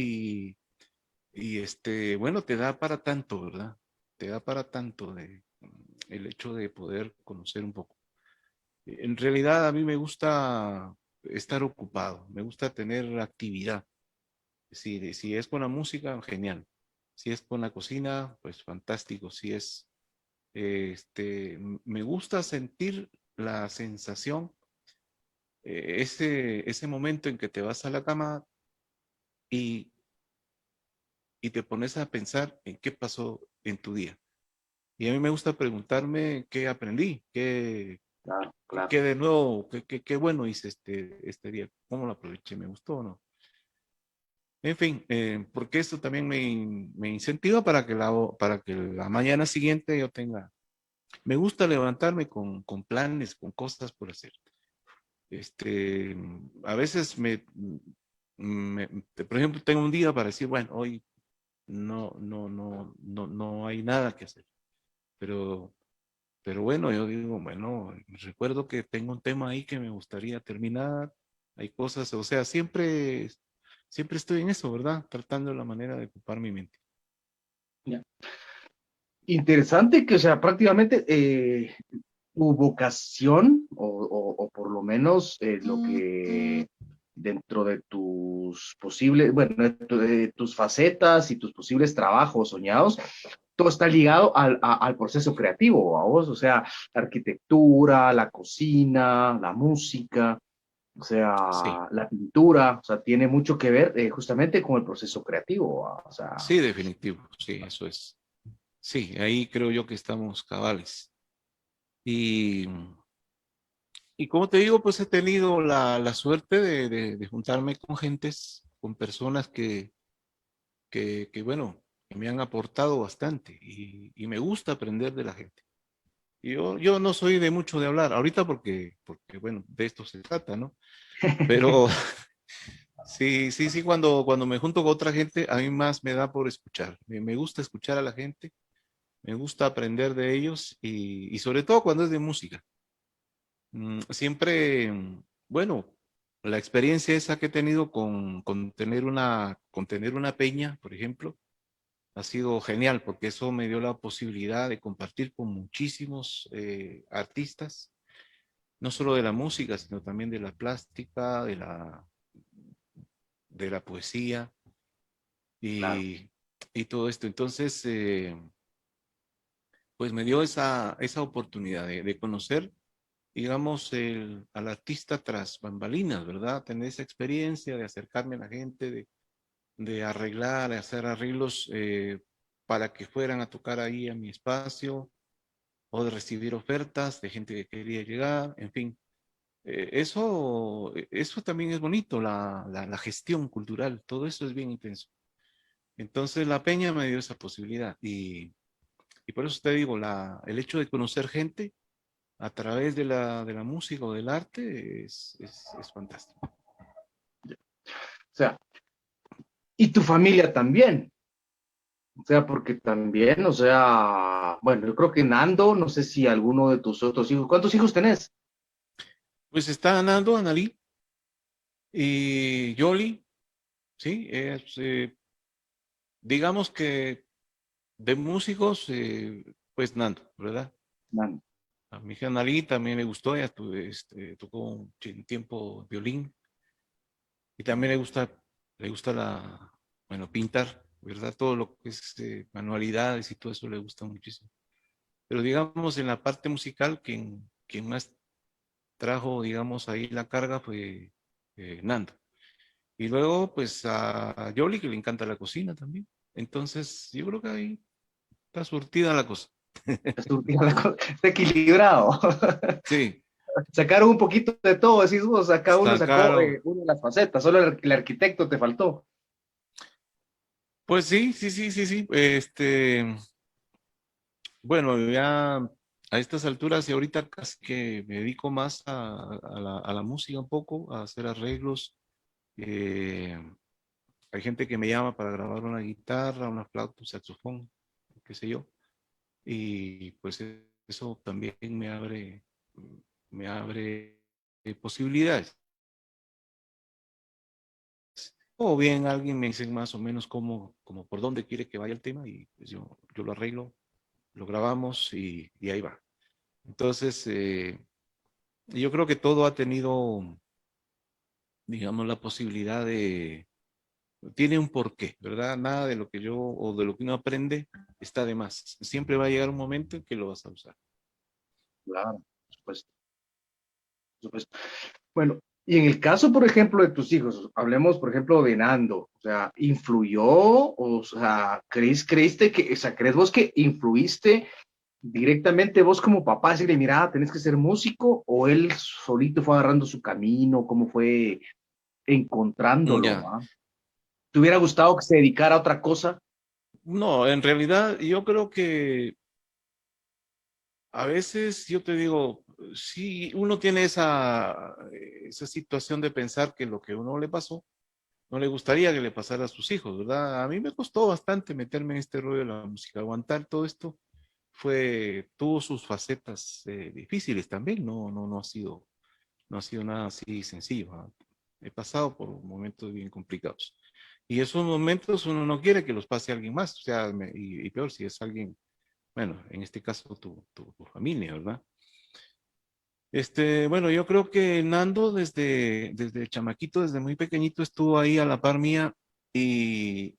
bueno, te da para tanto, ¿verdad? Te da para tanto el hecho de poder conocer un poco. En realidad a mí me gusta estar ocupado, me gusta tener actividad. Si es con la música, genial. Si es con la cocina, pues fantástico. Si es, me gusta sentir la sensación, ese momento en que te vas a la cama y, y te pones a pensar en qué pasó en tu día. Y a mí me gusta preguntarme qué aprendí, Claro, claro. qué de nuevo, qué bueno hice este día, cómo lo aproveché, me gustó o no. En fin, porque esto también me incentiva para que la mañana siguiente yo tenga. Me gusta levantarme con planes, con cosas por hacer. Este, a veces por ejemplo, tengo un día para decir, bueno, hoy no hay nada que hacer. Pero, pero bueno, yo digo, bueno, recuerdo que tengo un tema ahí que me gustaría terminar. Hay cosas, o sea, siempre estoy en eso, ¿verdad? Tratando la manera de ocupar mi mente. Ya. Interesante que, o sea, prácticamente tu vocación, o por lo menos lo que dentro de tus posibles, bueno, de tus facetas y tus posibles trabajos soñados, todo está ligado al proceso creativo, a vos, o sea, la arquitectura, la cocina, la música, o Sí, sea, la pintura, o sea, tiene mucho que ver justamente con el proceso creativo, o sea, sí, definitivo, sí, eso es. Sí, ahí creo yo que estamos cabales. Y, y como te digo, pues he tenido la suerte de juntarme con gentes, con personas bueno, que me han aportado bastante y me gusta aprender de la gente. Y yo no soy de mucho de hablar, ahorita porque, bueno, de esto se trata, ¿no? Pero sí, cuando me junto con otra gente, a mí más me da por escuchar. Me gusta escuchar a la gente, me gusta aprender de ellos y sobre todo cuando es de música. Siempre, bueno, la experiencia esa que he tenido con tener una peña, por ejemplo, ha sido genial porque eso me dio la posibilidad de compartir con muchísimos artistas, no solo de la música, sino también de la plástica, de la poesía claro. y, y todo esto. Entonces, pues me dio esa oportunidad de conocer, digamos, al artista tras bambalinas, ¿verdad? Tener esa experiencia de acercarme a la gente, de arreglar, de hacer arreglos para que fueran a tocar ahí a mi espacio o de recibir ofertas de gente que quería llegar, en fin. eso también es bonito, la gestión cultural, todo eso es bien intenso. Entonces la peña me dio esa posibilidad y por eso te digo, el hecho de conocer gente a través de la música o del arte es fantástico. O sea, y tu familia también. O sea, porque también, o sea, bueno, yo creo que Nando, no sé si alguno de tus otros hijos, ¿cuántos hijos tenés? Pues está Nando, Analí y Yoli, sí, digamos que de músicos, pues Nando, ¿verdad? Nando. A mi hija Analí también le gustó, ella tocó un tiempo violín y también le gusta bueno, pintar, ¿verdad? Todo lo que es manualidades y todo eso le gusta muchísimo. Pero digamos, en la parte musical, quien más trajo, digamos, ahí la carga fue Nando. Y luego, pues a Yoli, que le encanta la cocina también. Entonces, yo creo que ahí está surtida la cosa. Está equilibrado. Sí, Sacaron un poquito de todo, decís vos, cada uno sacó sacaron. una de las facetas, solo el arquitecto te faltó. Pues sí, sí, sí, sí, sí. Bueno, ya a estas alturas y ahorita casi que me dedico más a la música un poco, a hacer arreglos. Eh, Hay gente que me llama para grabar una guitarra, una flauta, un saxofón, qué sé yo. Y pues eso también me abre posibilidades. O bien alguien me dice más o menos como por dónde quiere que vaya el tema y pues yo lo arreglo, lo grabamos y ahí va. Entonces, yo creo que todo ha tenido, digamos, la posibilidad tiene un porqué, ¿verdad? Nada de lo que yo o de lo que uno aprende está de más. Siempre va a llegar un momento en que lo vas a usar. Claro, por supuesto, por supuesto. Bueno, y en el caso, por ejemplo, de tus hijos, hablemos, por ejemplo, de Nando, o sea, ¿influyó? O sea, creíste que, o sea, crees vos que influiste directamente vos como papá, decirle, mira, tenés que ser músico, o él solito fue agarrando su camino, cómo fue encontrándolo, Ya. ¿va? ¿Te hubiera gustado que se dedicara a otra cosa? No, en realidad yo creo que a veces yo te digo, sí, uno tiene esa situación de pensar que lo que a uno le pasó, no le gustaría que le pasara a sus hijos, ¿verdad? A mí me costó bastante meterme en este rollo de la música, aguantar todo esto tuvo sus facetas difíciles también, no ha sido nada así sencillo. ¿Ah? He pasado por momentos bien complicados. Y esos momentos uno no quiere que los pase a alguien más, o sea, y peor si es alguien, bueno, en este caso tu familia, ¿verdad? Bueno, yo creo que Nando desde chamaquito, desde muy pequeñito, estuvo ahí a la par mía y,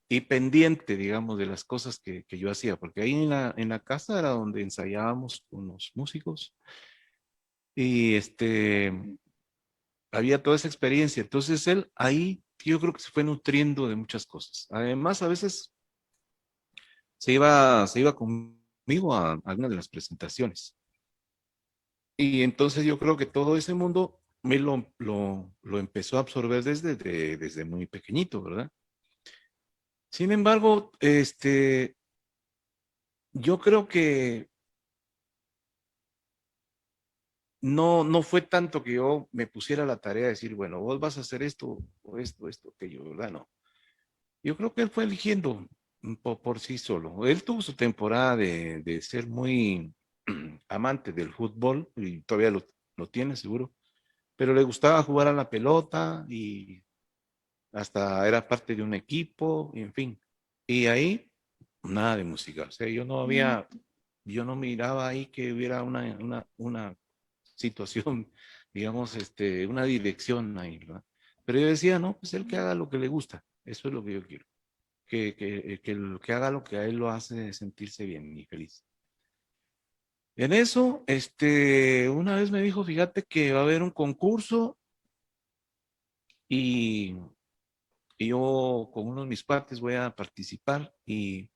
y pendiente, digamos, de las cosas que yo hacía, porque ahí en la casa era donde ensayábamos con los músicos y había toda esa experiencia. Entonces él ahí yo creo que se fue nutriendo de muchas cosas. Además, a veces se iba conmigo a algunas de las presentaciones. Y entonces yo creo que todo ese mundo me lo empezó a absorber desde muy pequeñito, ¿verdad? Sin embargo, yo creo que no fue tanto que yo me pusiera la tarea de decir, bueno, vos vas a hacer esto, o esto, aquello, ¿verdad? No. Yo creo que él fue eligiendo por sí solo. Él tuvo su temporada de ser muy amante del fútbol y todavía lo tiene seguro, pero le gustaba jugar a la pelota y hasta era parte de un equipo, y en fin. Y ahí, nada de música. O sea, yo no miraba ahí que hubiera una situación, digamos, una dirección ahí, ¿verdad? Pero yo decía, no, pues él que haga lo que le gusta. Eso es lo que yo quiero. Que haga lo que a él lo hace sentirse bien y feliz. En eso, una vez me dijo, fíjate que va a haber un concurso y, y yo con uno de mis cuates voy a participar y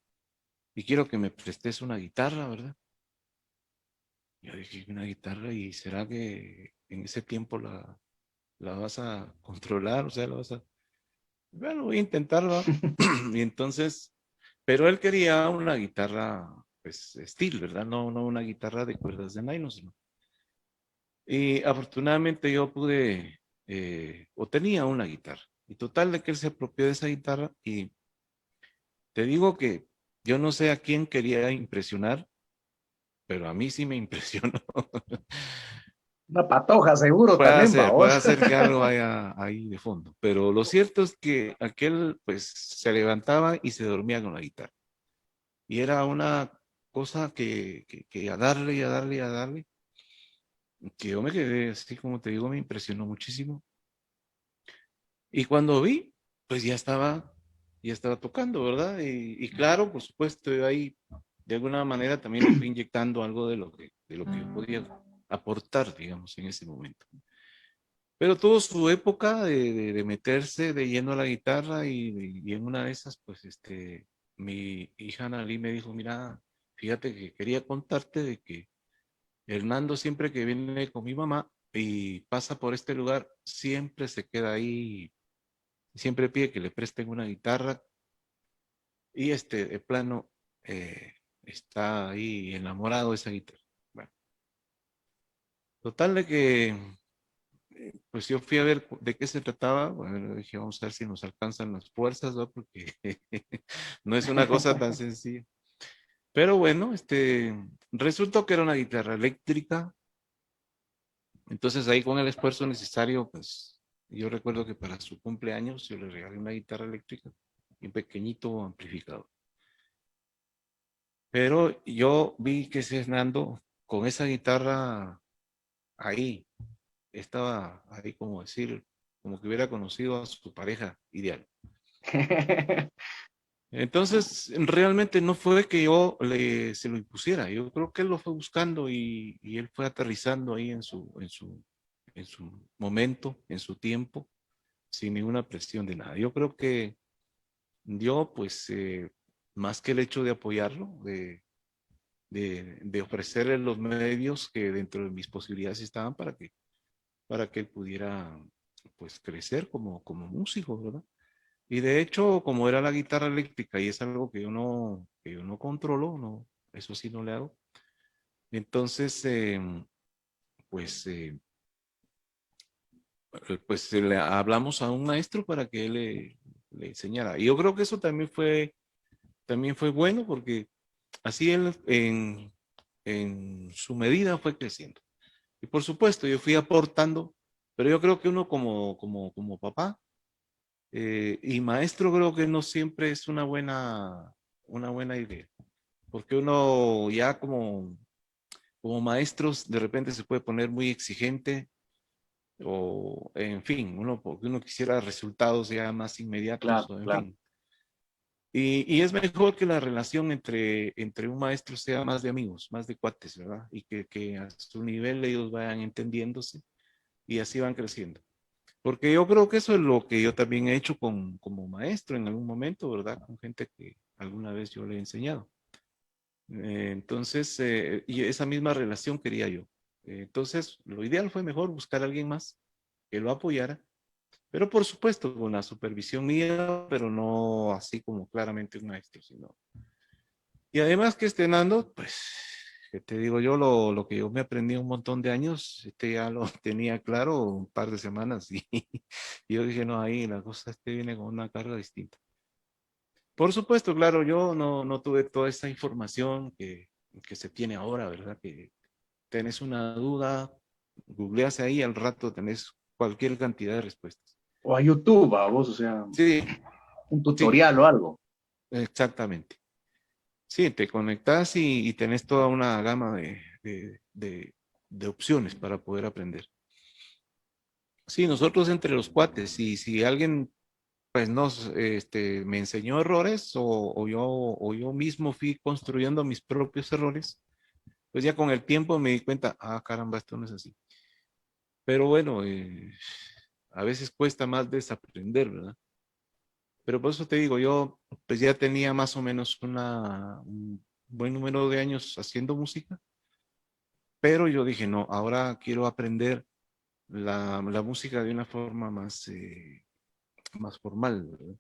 quiero que me prestes una guitarra, ¿verdad? Yo dije, una guitarra, ¿y será que en ese tiempo la vas a controlar, o sea, bueno, voy a intentarlo. Y entonces, pero él quería una guitarra, pues, steel, ¿verdad? No una guitarra de cuerdas de nylon, sino. Y afortunadamente yo pude, o tenía una guitarra. Y total de que él se apropió de esa guitarra y te digo que yo no sé a quién quería impresionar, pero a mí sí me impresionó. Una patoja seguro también, Puede vamos. ser que algo haya ahí de fondo, pero lo cierto es que aquel pues se levantaba y se dormía con la guitarra. Y era una cosa que a darle y a darle y a darle, que yo me quedé así como te digo, me impresionó muchísimo. Y cuando vi, pues ya estaba tocando, ¿verdad? Y claro, por supuesto, yo ahí de alguna manera también le fui inyectando algo de lo que yo podía aportar, digamos, en ese momento. Pero tuvo su época de meterse de lleno a la guitarra y en una de esas, pues, mi hija Analí me dijo, mira, fíjate que quería contarte de que Hernando siempre que viene con mi mamá y pasa por este lugar, siempre se queda ahí, siempre pide que le presten una guitarra y de plano, está ahí enamorado de esa guitarra. Bueno, total de que pues yo fui a ver de qué se trataba. Bueno, dije, vamos a ver si nos alcanzan las fuerzas, ¿no? Porque no es una cosa tan sencilla. Pero bueno, resultó que era una guitarra eléctrica. Entonces ahí con el esfuerzo necesario, pues yo recuerdo que para su cumpleaños yo le regalé una guitarra eléctrica y un pequeñito amplificador. Pero yo vi que ese Hernando con esa guitarra ahí, estaba ahí como decir, como que hubiera conocido a su pareja ideal. Entonces, realmente no fue que se lo impusiera, yo creo que él lo fue buscando y él fue aterrizando ahí en su momento, en su tiempo, sin ninguna presión de nada. Yo creo que yo, pues, más que el hecho de apoyarlo, de ofrecerle los medios que dentro de mis posibilidades estaban para que él pudiera, pues, crecer como músico, ¿verdad? Y de hecho, como era la guitarra eléctrica y es algo que yo no controlo, no, eso sí no le hago. Entonces, pues, le hablamos a un maestro para que él le enseñara. Y yo creo que eso también fue bueno porque así él en su medida fue creciendo. Y por supuesto, yo fui aportando, pero yo creo que uno como papá, y maestro creo que no siempre es una buena idea, porque uno ya como maestros de repente se puede poner muy exigente o en fin, porque uno quisiera resultados ya más inmediatos Claro, o en claro. fin. Y es mejor que la relación entre un maestro sea más de amigos, más de cuates, ¿verdad? Y que a su nivel ellos vayan entendiéndose y así van creciendo. Porque yo creo que eso es lo que yo también he hecho como maestro en algún momento, ¿verdad? Con gente que alguna vez yo le he enseñado. Entonces, y esa misma relación quería yo. Entonces, lo ideal fue mejor buscar a alguien más que lo apoyara, pero por supuesto con la supervisión mía, pero no así como claramente un maestro, sino. Y además que Nando, pues, que te digo yo, lo que yo me aprendí un montón de años, ya lo tenía claro un par de semanas y yo dije, no, ahí la cosa viene con una carga distinta. Por supuesto, claro, yo no tuve toda esa información que se tiene ahora, ¿verdad? Que tenés una duda, googleas ahí, al rato tenés cualquier cantidad de respuestas. O a YouTube, vamos, o sea, Sí, un sí, tutorial o algo. exactamente. Sí, te conectas y tenés toda una gama de opciones para poder aprender. Sí, nosotros entre los cuates, y si alguien pues me enseñó errores o yo mismo fui construyendo mis propios errores, pues ya con el tiempo me di cuenta, ah, caramba, esto no es así. Pero bueno, a veces cuesta más desaprender, ¿verdad? Pero por eso te digo, yo pues ya tenía más o menos un buen número de años haciendo música, pero yo dije, no, ahora quiero aprender la música de una forma más formal, ¿verdad?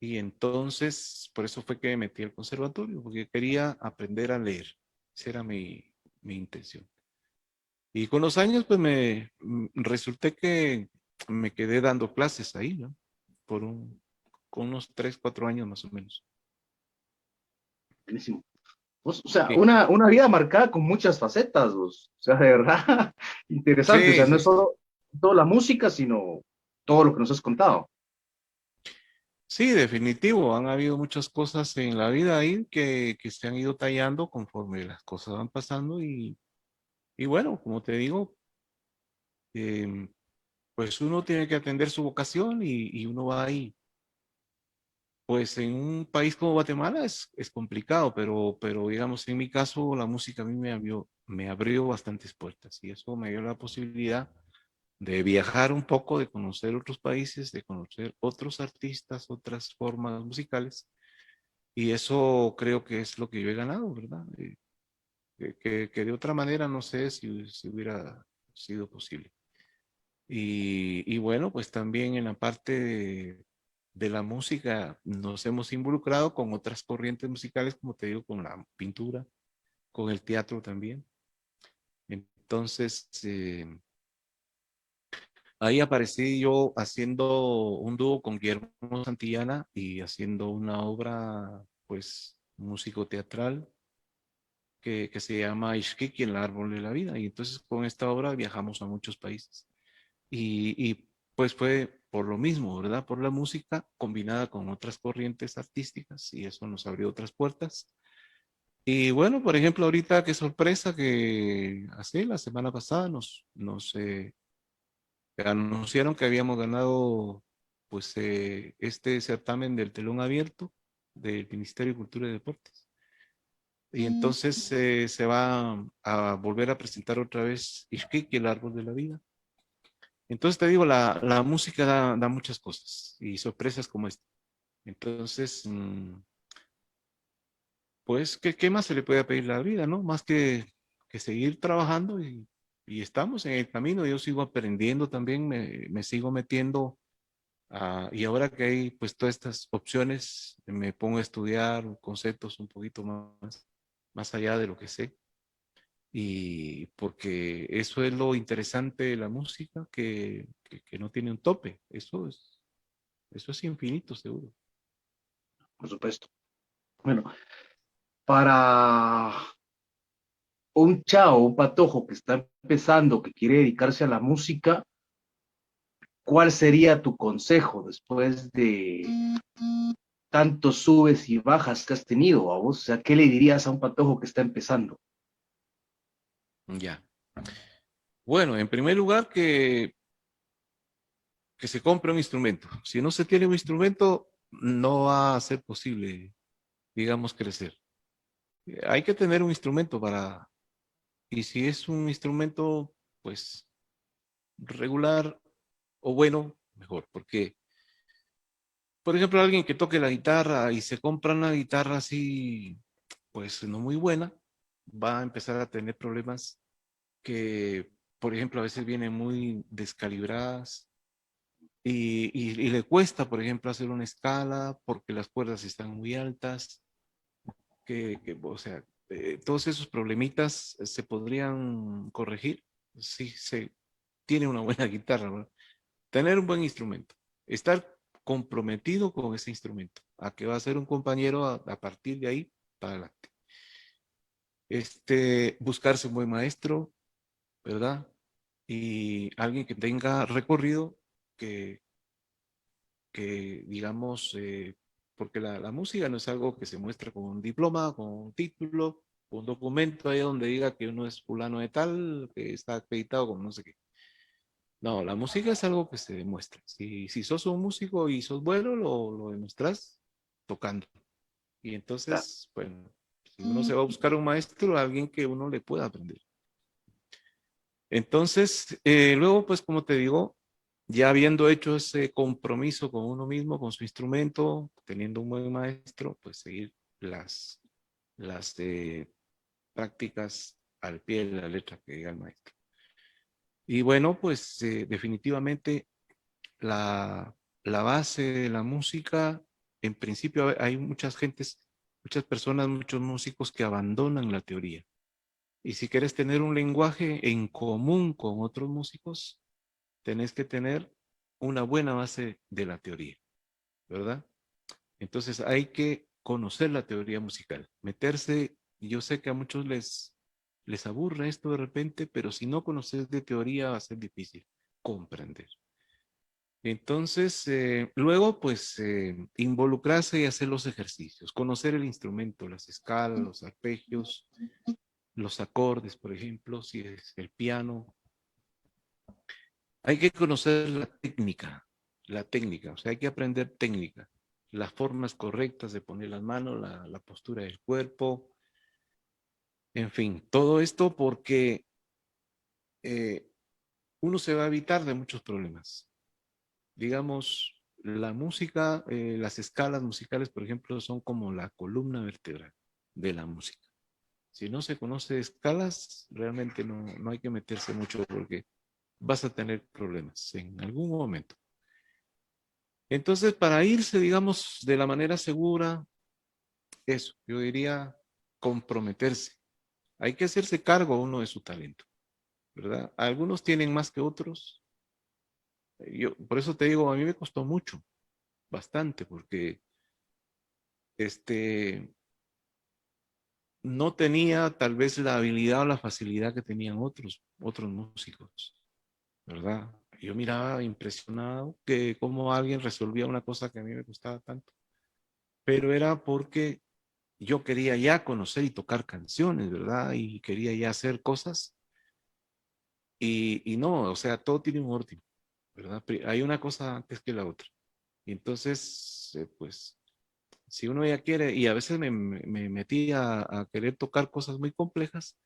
Y entonces, por eso fue que me metí al conservatorio, porque quería aprender a leer. Esa era mi intención. Y con los años, pues resulté que me quedé dando clases ahí, ¿no? Con unos 3, 4 años más o menos. Buenísimo. O sea, Sí, una vida marcada con muchas facetas, vos. O sea, de verdad, interesante. O sí, sea, no sí, es sí. solo toda la música, sino todo lo que nos has contado. Sí, definitivo. Han habido muchas cosas en la vida ahí que se han ido tallando conforme las cosas van pasando y bueno, como te digo, em, pues uno tiene que atender su vocación y uno va ahí. Pues en un país como Guatemala es complicado, pero digamos, en mi caso, la música a mí me abrió bastantes puertas y eso me dio la posibilidad de viajar un poco, de conocer otros países, de conocer otros artistas, otras formas musicales. Y eso creo que es lo que yo he ganado, ¿verdad? Que de otra manera no sé si hubiera sido posible. Y bueno, pues también en la parte de la música nos hemos involucrado con otras corrientes musicales, como te digo, con la pintura, con el teatro también. Entonces, ahí aparecí yo haciendo un dúo con Guillermo Santillana y haciendo una obra, pues, músico-teatral que se llama Ixquiqui, el árbol de la vida. Y entonces con esta obra viajamos a muchos países. Pues fue por lo mismo, ¿verdad? Por la música combinada con otras corrientes artísticas y eso nos abrió otras puertas. Y bueno, por ejemplo, ahorita qué sorpresa que hace la semana pasada nos anunciaron que habíamos ganado pues este certamen del telón abierto del Ministerio de Cultura y Deportes. Y entonces se va a volver a presentar otra vez Ixquique, el árbol de la vida. Entonces te digo, la música da muchas cosas y sorpresas como esta. Entonces, pues, ¿qué más se le puede pedir a la vida, no? Más que seguir trabajando y estamos en el camino. Yo sigo aprendiendo también, me sigo metiendo y ahora que hay pues todas estas opciones, me pongo a estudiar conceptos un poquito más allá de lo que sé. Y porque eso es lo interesante de la música, que no tiene un tope. Eso es infinito, seguro. Por supuesto. Bueno, para un chavo, un patojo que está empezando, que quiere dedicarse a la música, ¿cuál sería tu consejo después de tantos subes y bajas que has tenido a vos? O sea, ¿qué le dirías a un patojo que está empezando? Ya. Bueno, en primer lugar, que se compre un instrumento. Si no se tiene un instrumento, no va a ser posible, digamos, crecer. Hay que tener un instrumento y si es un instrumento, pues, regular o bueno, mejor, porque por ejemplo, alguien que toque la guitarra y se compra una guitarra así, pues no muy buena, va a empezar a tener problemas que, por ejemplo, a veces vienen muy descalibradas y le cuesta, por ejemplo, hacer una escala porque las cuerdas están muy altas, o sea, todos esos problemitas se podrían corregir si se tiene una buena guitarra, ¿verdad? Tener un buen instrumento, estar comprometido con ese instrumento, a que va a ser un compañero a partir de ahí para adelante. Buscarse un buen maestro, ¿verdad? Y alguien que tenga recorrido, que, que digamos, porque la música no es algo que se muestra con un diploma, con un título, con un documento ahí donde diga que uno es fulano de tal, que está acreditado con no sé qué. No, la música es algo que se demuestra. Si sos un músico y sos bueno, lo demuestras tocando. Y Claro. entonces, bueno, si uno se va a buscar un maestro, alguien que uno le pueda aprender. Entonces, luego, pues como te digo, ya habiendo hecho ese compromiso con uno mismo, con su instrumento, teniendo un buen maestro, pues seguir las prácticas al pie de la letra que diga el maestro. Y bueno, pues definitivamente la base de la música, en principio hay muchas personas, muchos músicos que abandonan la teoría. Y si quieres tener un lenguaje en común con otros músicos, tenés que tener una buena base de la teoría, ¿verdad? Entonces hay que conocer la teoría musical, meterse, y yo sé que a muchos les aburre esto de repente, pero si no conoces de teoría va a ser difícil comprender. Entonces, luego, pues, involucrarse y hacer los ejercicios, conocer el instrumento, las escalas, los arpegios, los acordes, por ejemplo, si es el piano. Hay que conocer la técnica, o sea, hay que aprender técnica, las formas correctas de poner las manos, la postura del cuerpo, en fin, todo esto porque eh, uno se va a evitar de muchos problemas. Digamos, la música, las escalas musicales, por ejemplo, son como la columna vertebral de la música. Si no se conoce escalas, realmente no hay que meterse mucho porque vas a tener problemas en algún momento. Entonces, para irse, digamos, de la manera segura, eso, yo diría comprometerse. Hay que hacerse cargo uno de su talento, ¿verdad? Algunos tienen más que otros. Yo, por eso te digo, a mí me costó mucho, bastante, porque este, no tenía tal vez la habilidad o la facilidad que tenían otros músicos, ¿verdad? Yo miraba impresionado que cómo alguien resolvía una cosa que a mí me costaba tanto, pero era porque yo quería ya conocer y tocar canciones, ¿verdad? Y quería ya hacer cosas y no, o sea, todo tiene un orden, ¿verdad? Hay una cosa antes que la otra. Y entonces, pues, si uno ya quiere, y a veces me metí a querer tocar cosas muy complejas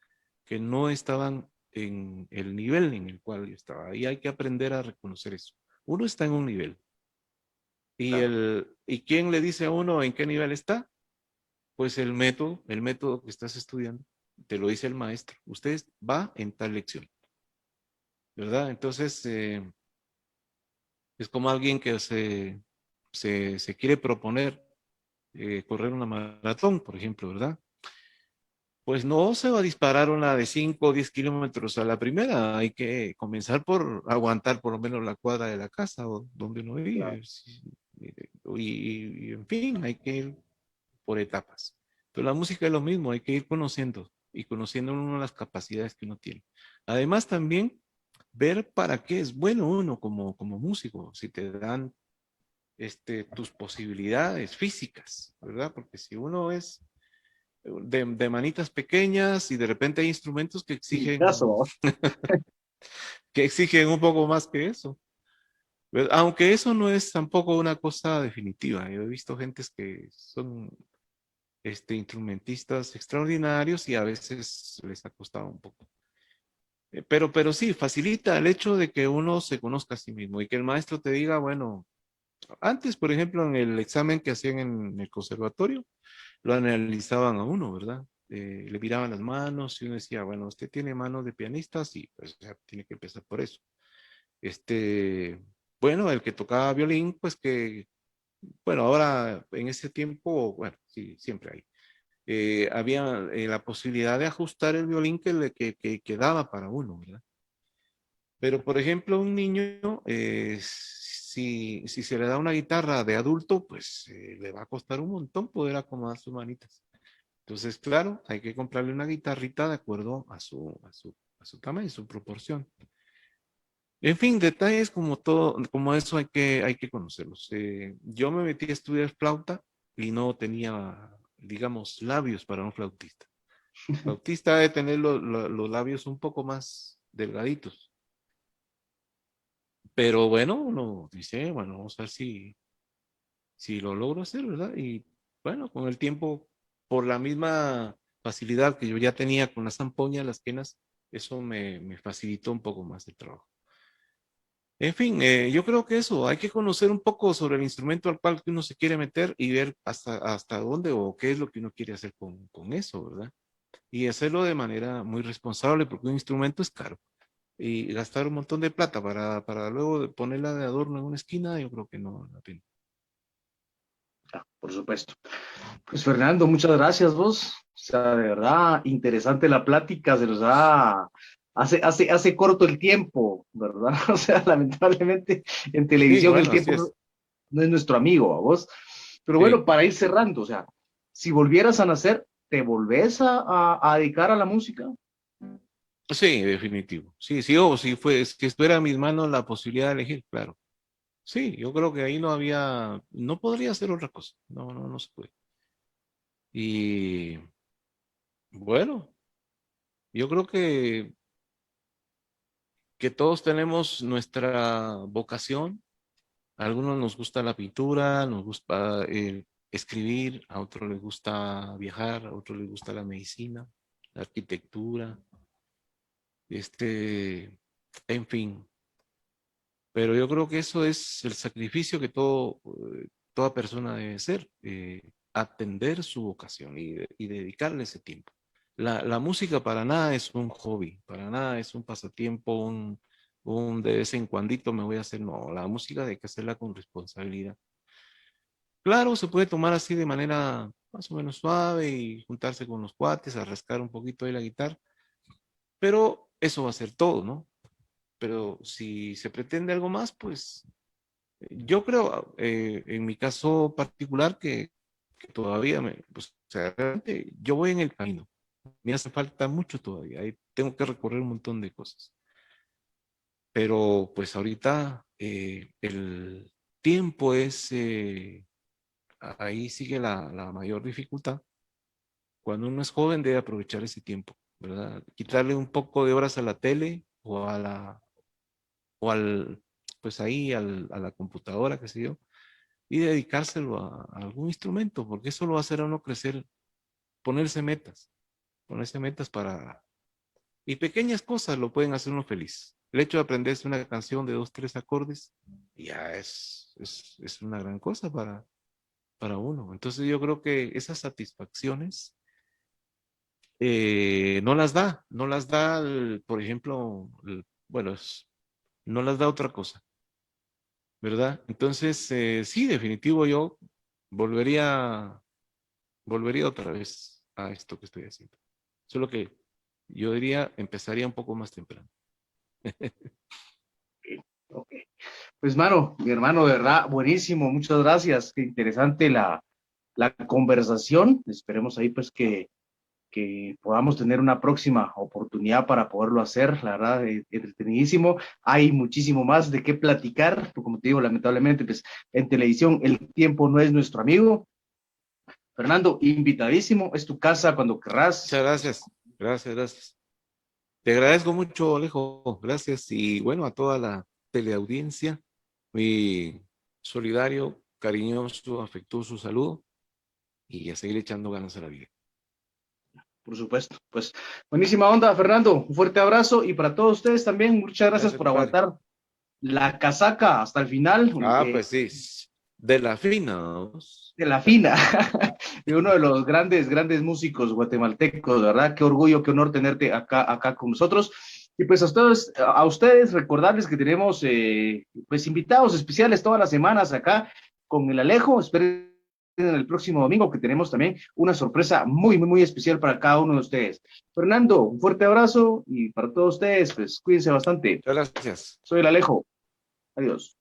que no estaban en el nivel en el cual yo estaba. Y hay que aprender a reconocer eso. Uno está en un nivel. Claro. ¿Y quién le dice a uno en qué nivel está? Pues el método que estás estudiando, te lo dice el maestro. Usted va en tal lección, ¿verdad? Entonces, es como alguien que se quiere proponer correr una maratón, por ejemplo, ¿verdad? Pues no se va a disparar una de 5 o 10 kilómetros a la primera. Hay que comenzar por aguantar por lo menos la cuadra de la casa o donde uno Claro. vive. En fin, hay que ir por etapas. Pero la música es lo mismo, hay que ir conociendo y conociendo uno las capacidades que uno tiene. Además, también ver para qué es bueno uno como músico, si te dan tus posibilidades físicas, ¿verdad? Porque si uno es de manitas pequeñas y de repente hay instrumentos Caso. que exigen un poco más que eso. ¿Verdad? Aunque eso no es tampoco una cosa definitiva. Yo he visto gentes que son instrumentistas extraordinarios y a veces les ha costado un poco. Pero sí, facilita el hecho de que uno se conozca a sí mismo y que el maestro te diga, bueno, antes, por ejemplo, en el examen que hacían en el conservatorio, lo analizaban a uno, ¿verdad? Le miraban las manos y uno decía, bueno, usted tiene manos de pianista, sí, pues ya tiene que empezar por eso. Este, bueno, el que tocaba violín, pues que, bueno, ahora en ese tiempo, bueno, sí, siempre hay. Había la posibilidad de ajustar el violín que daba para uno, ¿verdad? Pero, por ejemplo, un niño, si se le da una guitarra de adulto, pues le va a costar un montón poder acomodar sus manitas. Entonces, claro, hay que comprarle una guitarrita de acuerdo a su tamaño, su proporción. En fin, detalles como todo, como eso hay que conocerlos. Yo me metí a estudiar flauta y no tenía, digamos, labios para un flautista. Flautista debe tener los labios un poco más delgaditos. Pero bueno, uno dice, bueno, vamos a ver si lo logro hacer, ¿verdad? Y bueno, con el tiempo, por la misma facilidad que yo ya tenía con las zampoñas, las quenas, eso me facilitó un poco más el trabajo. En fin, yo creo que eso, hay que conocer un poco sobre el instrumento al cual uno se quiere meter y ver hasta dónde o qué es lo que uno quiere hacer con eso, ¿verdad? Y hacerlo de manera muy responsable porque un instrumento es caro. y gastar un montón de plata para luego ponerla de adorno en una esquina, yo creo que no vale la pena. Por supuesto. Pues Fernando, muchas gracias vos. O sea, de verdad, interesante la plática, se nos hace corto el tiempo, ¿verdad? O sea, lamentablemente en Sí, televisión el bueno, así tiempo es. no es nuestro amigo, ¿a vos? Pero bueno, Sí, para ir cerrando, o sea, si volvieras a nacer, ¿te volvés a dedicar a la música? sí, definitivo. Sí, sí, o si fue, es que estuviera en mis manos la posibilidad de elegir, claro. Sí, yo creo que ahí no había, no podría hacer otra cosa. No, no, no se puede. Y bueno, yo creo que todos tenemos nuestra vocación. A algunos nos gusta la pintura, nos gusta escribir, a otros les gusta viajar, a otros les gusta la medicina, la arquitectura, en fin. Pero yo creo que eso es el sacrificio que toda persona debe hacer, atender su vocación y dedicarle ese tiempo. La música para nada es un hobby, para nada es un pasatiempo, un de vez en cuandito me voy a hacer. No, la música hay que hacerla con responsabilidad. Claro, se puede tomar así de manera más o menos suave y juntarse con los cuates a rascar un poquito de la guitarra, pero eso va a ser todo, ¿no? Pero si se pretende algo más, pues yo creo, en mi caso particular, que todavía pues, o sea, realmente yo voy en el camino. Me hace falta mucho todavía. Tengo que recorrer un montón de cosas. Pero pues ahorita el tiempo ahí sigue la mayor dificultad. Cuando uno es joven debe aprovechar ese tiempo, ¿verdad? Quitarle un poco de horas a la tele o al, pues ahí a la computadora, qué sé yo, y dedicárselo a algún instrumento, porque eso lo va a hacer a uno crecer, ponerse ponerse metas y pequeñas cosas lo pueden hacer uno feliz. El hecho de aprenderse una canción de 2, 3 acordes ya es una gran cosa para uno. Entonces yo creo que esas satisfacciones no las da, por ejemplo, bueno, no las da otra cosa, ¿verdad? Entonces, sí, definitivo yo volvería volvería otra vez a esto que estoy haciendo. Solo que yo diría, empezaría un poco más temprano. Ok. Pues mano, mi hermano, de verdad, buenísimo, muchas gracias. Qué interesante la conversación. Esperemos ahí pues que podamos tener una próxima oportunidad para poderlo hacer, la verdad, entretenidísimo. Hay muchísimo más de qué platicar, como te digo, lamentablemente, pues en televisión el tiempo no es nuestro amigo. Fernando, invitadísimo, es tu casa cuando Muchas querrás. gracias. Gracias, gracias. Te agradezco mucho, Alejo. Gracias. Y bueno, a toda la teleaudiencia, mi solidario, cariñoso, afectuoso saludo y a seguir echando ganas a la vida. Por supuesto. Pues buenísima onda, Fernando. Un fuerte abrazo y para todos ustedes también, muchas gracias Gracias, por compadre. aguantar la casaca hasta el final. Ah, pues sí. De la fina, ¿no? De la fina, de uno de los grandes músicos guatemaltecos, ¿verdad? Qué orgullo, qué honor tenerte acá con nosotros. Y pues a ustedes recordarles que tenemos pues invitados especiales todas las semanas acá con el Alejo. Esperen el próximo domingo que tenemos también una sorpresa muy especial para cada uno de ustedes. Fernando, un fuerte abrazo y para todos ustedes, pues cuídense bastante. Muchas gracias. Soy el Alejo. Adiós.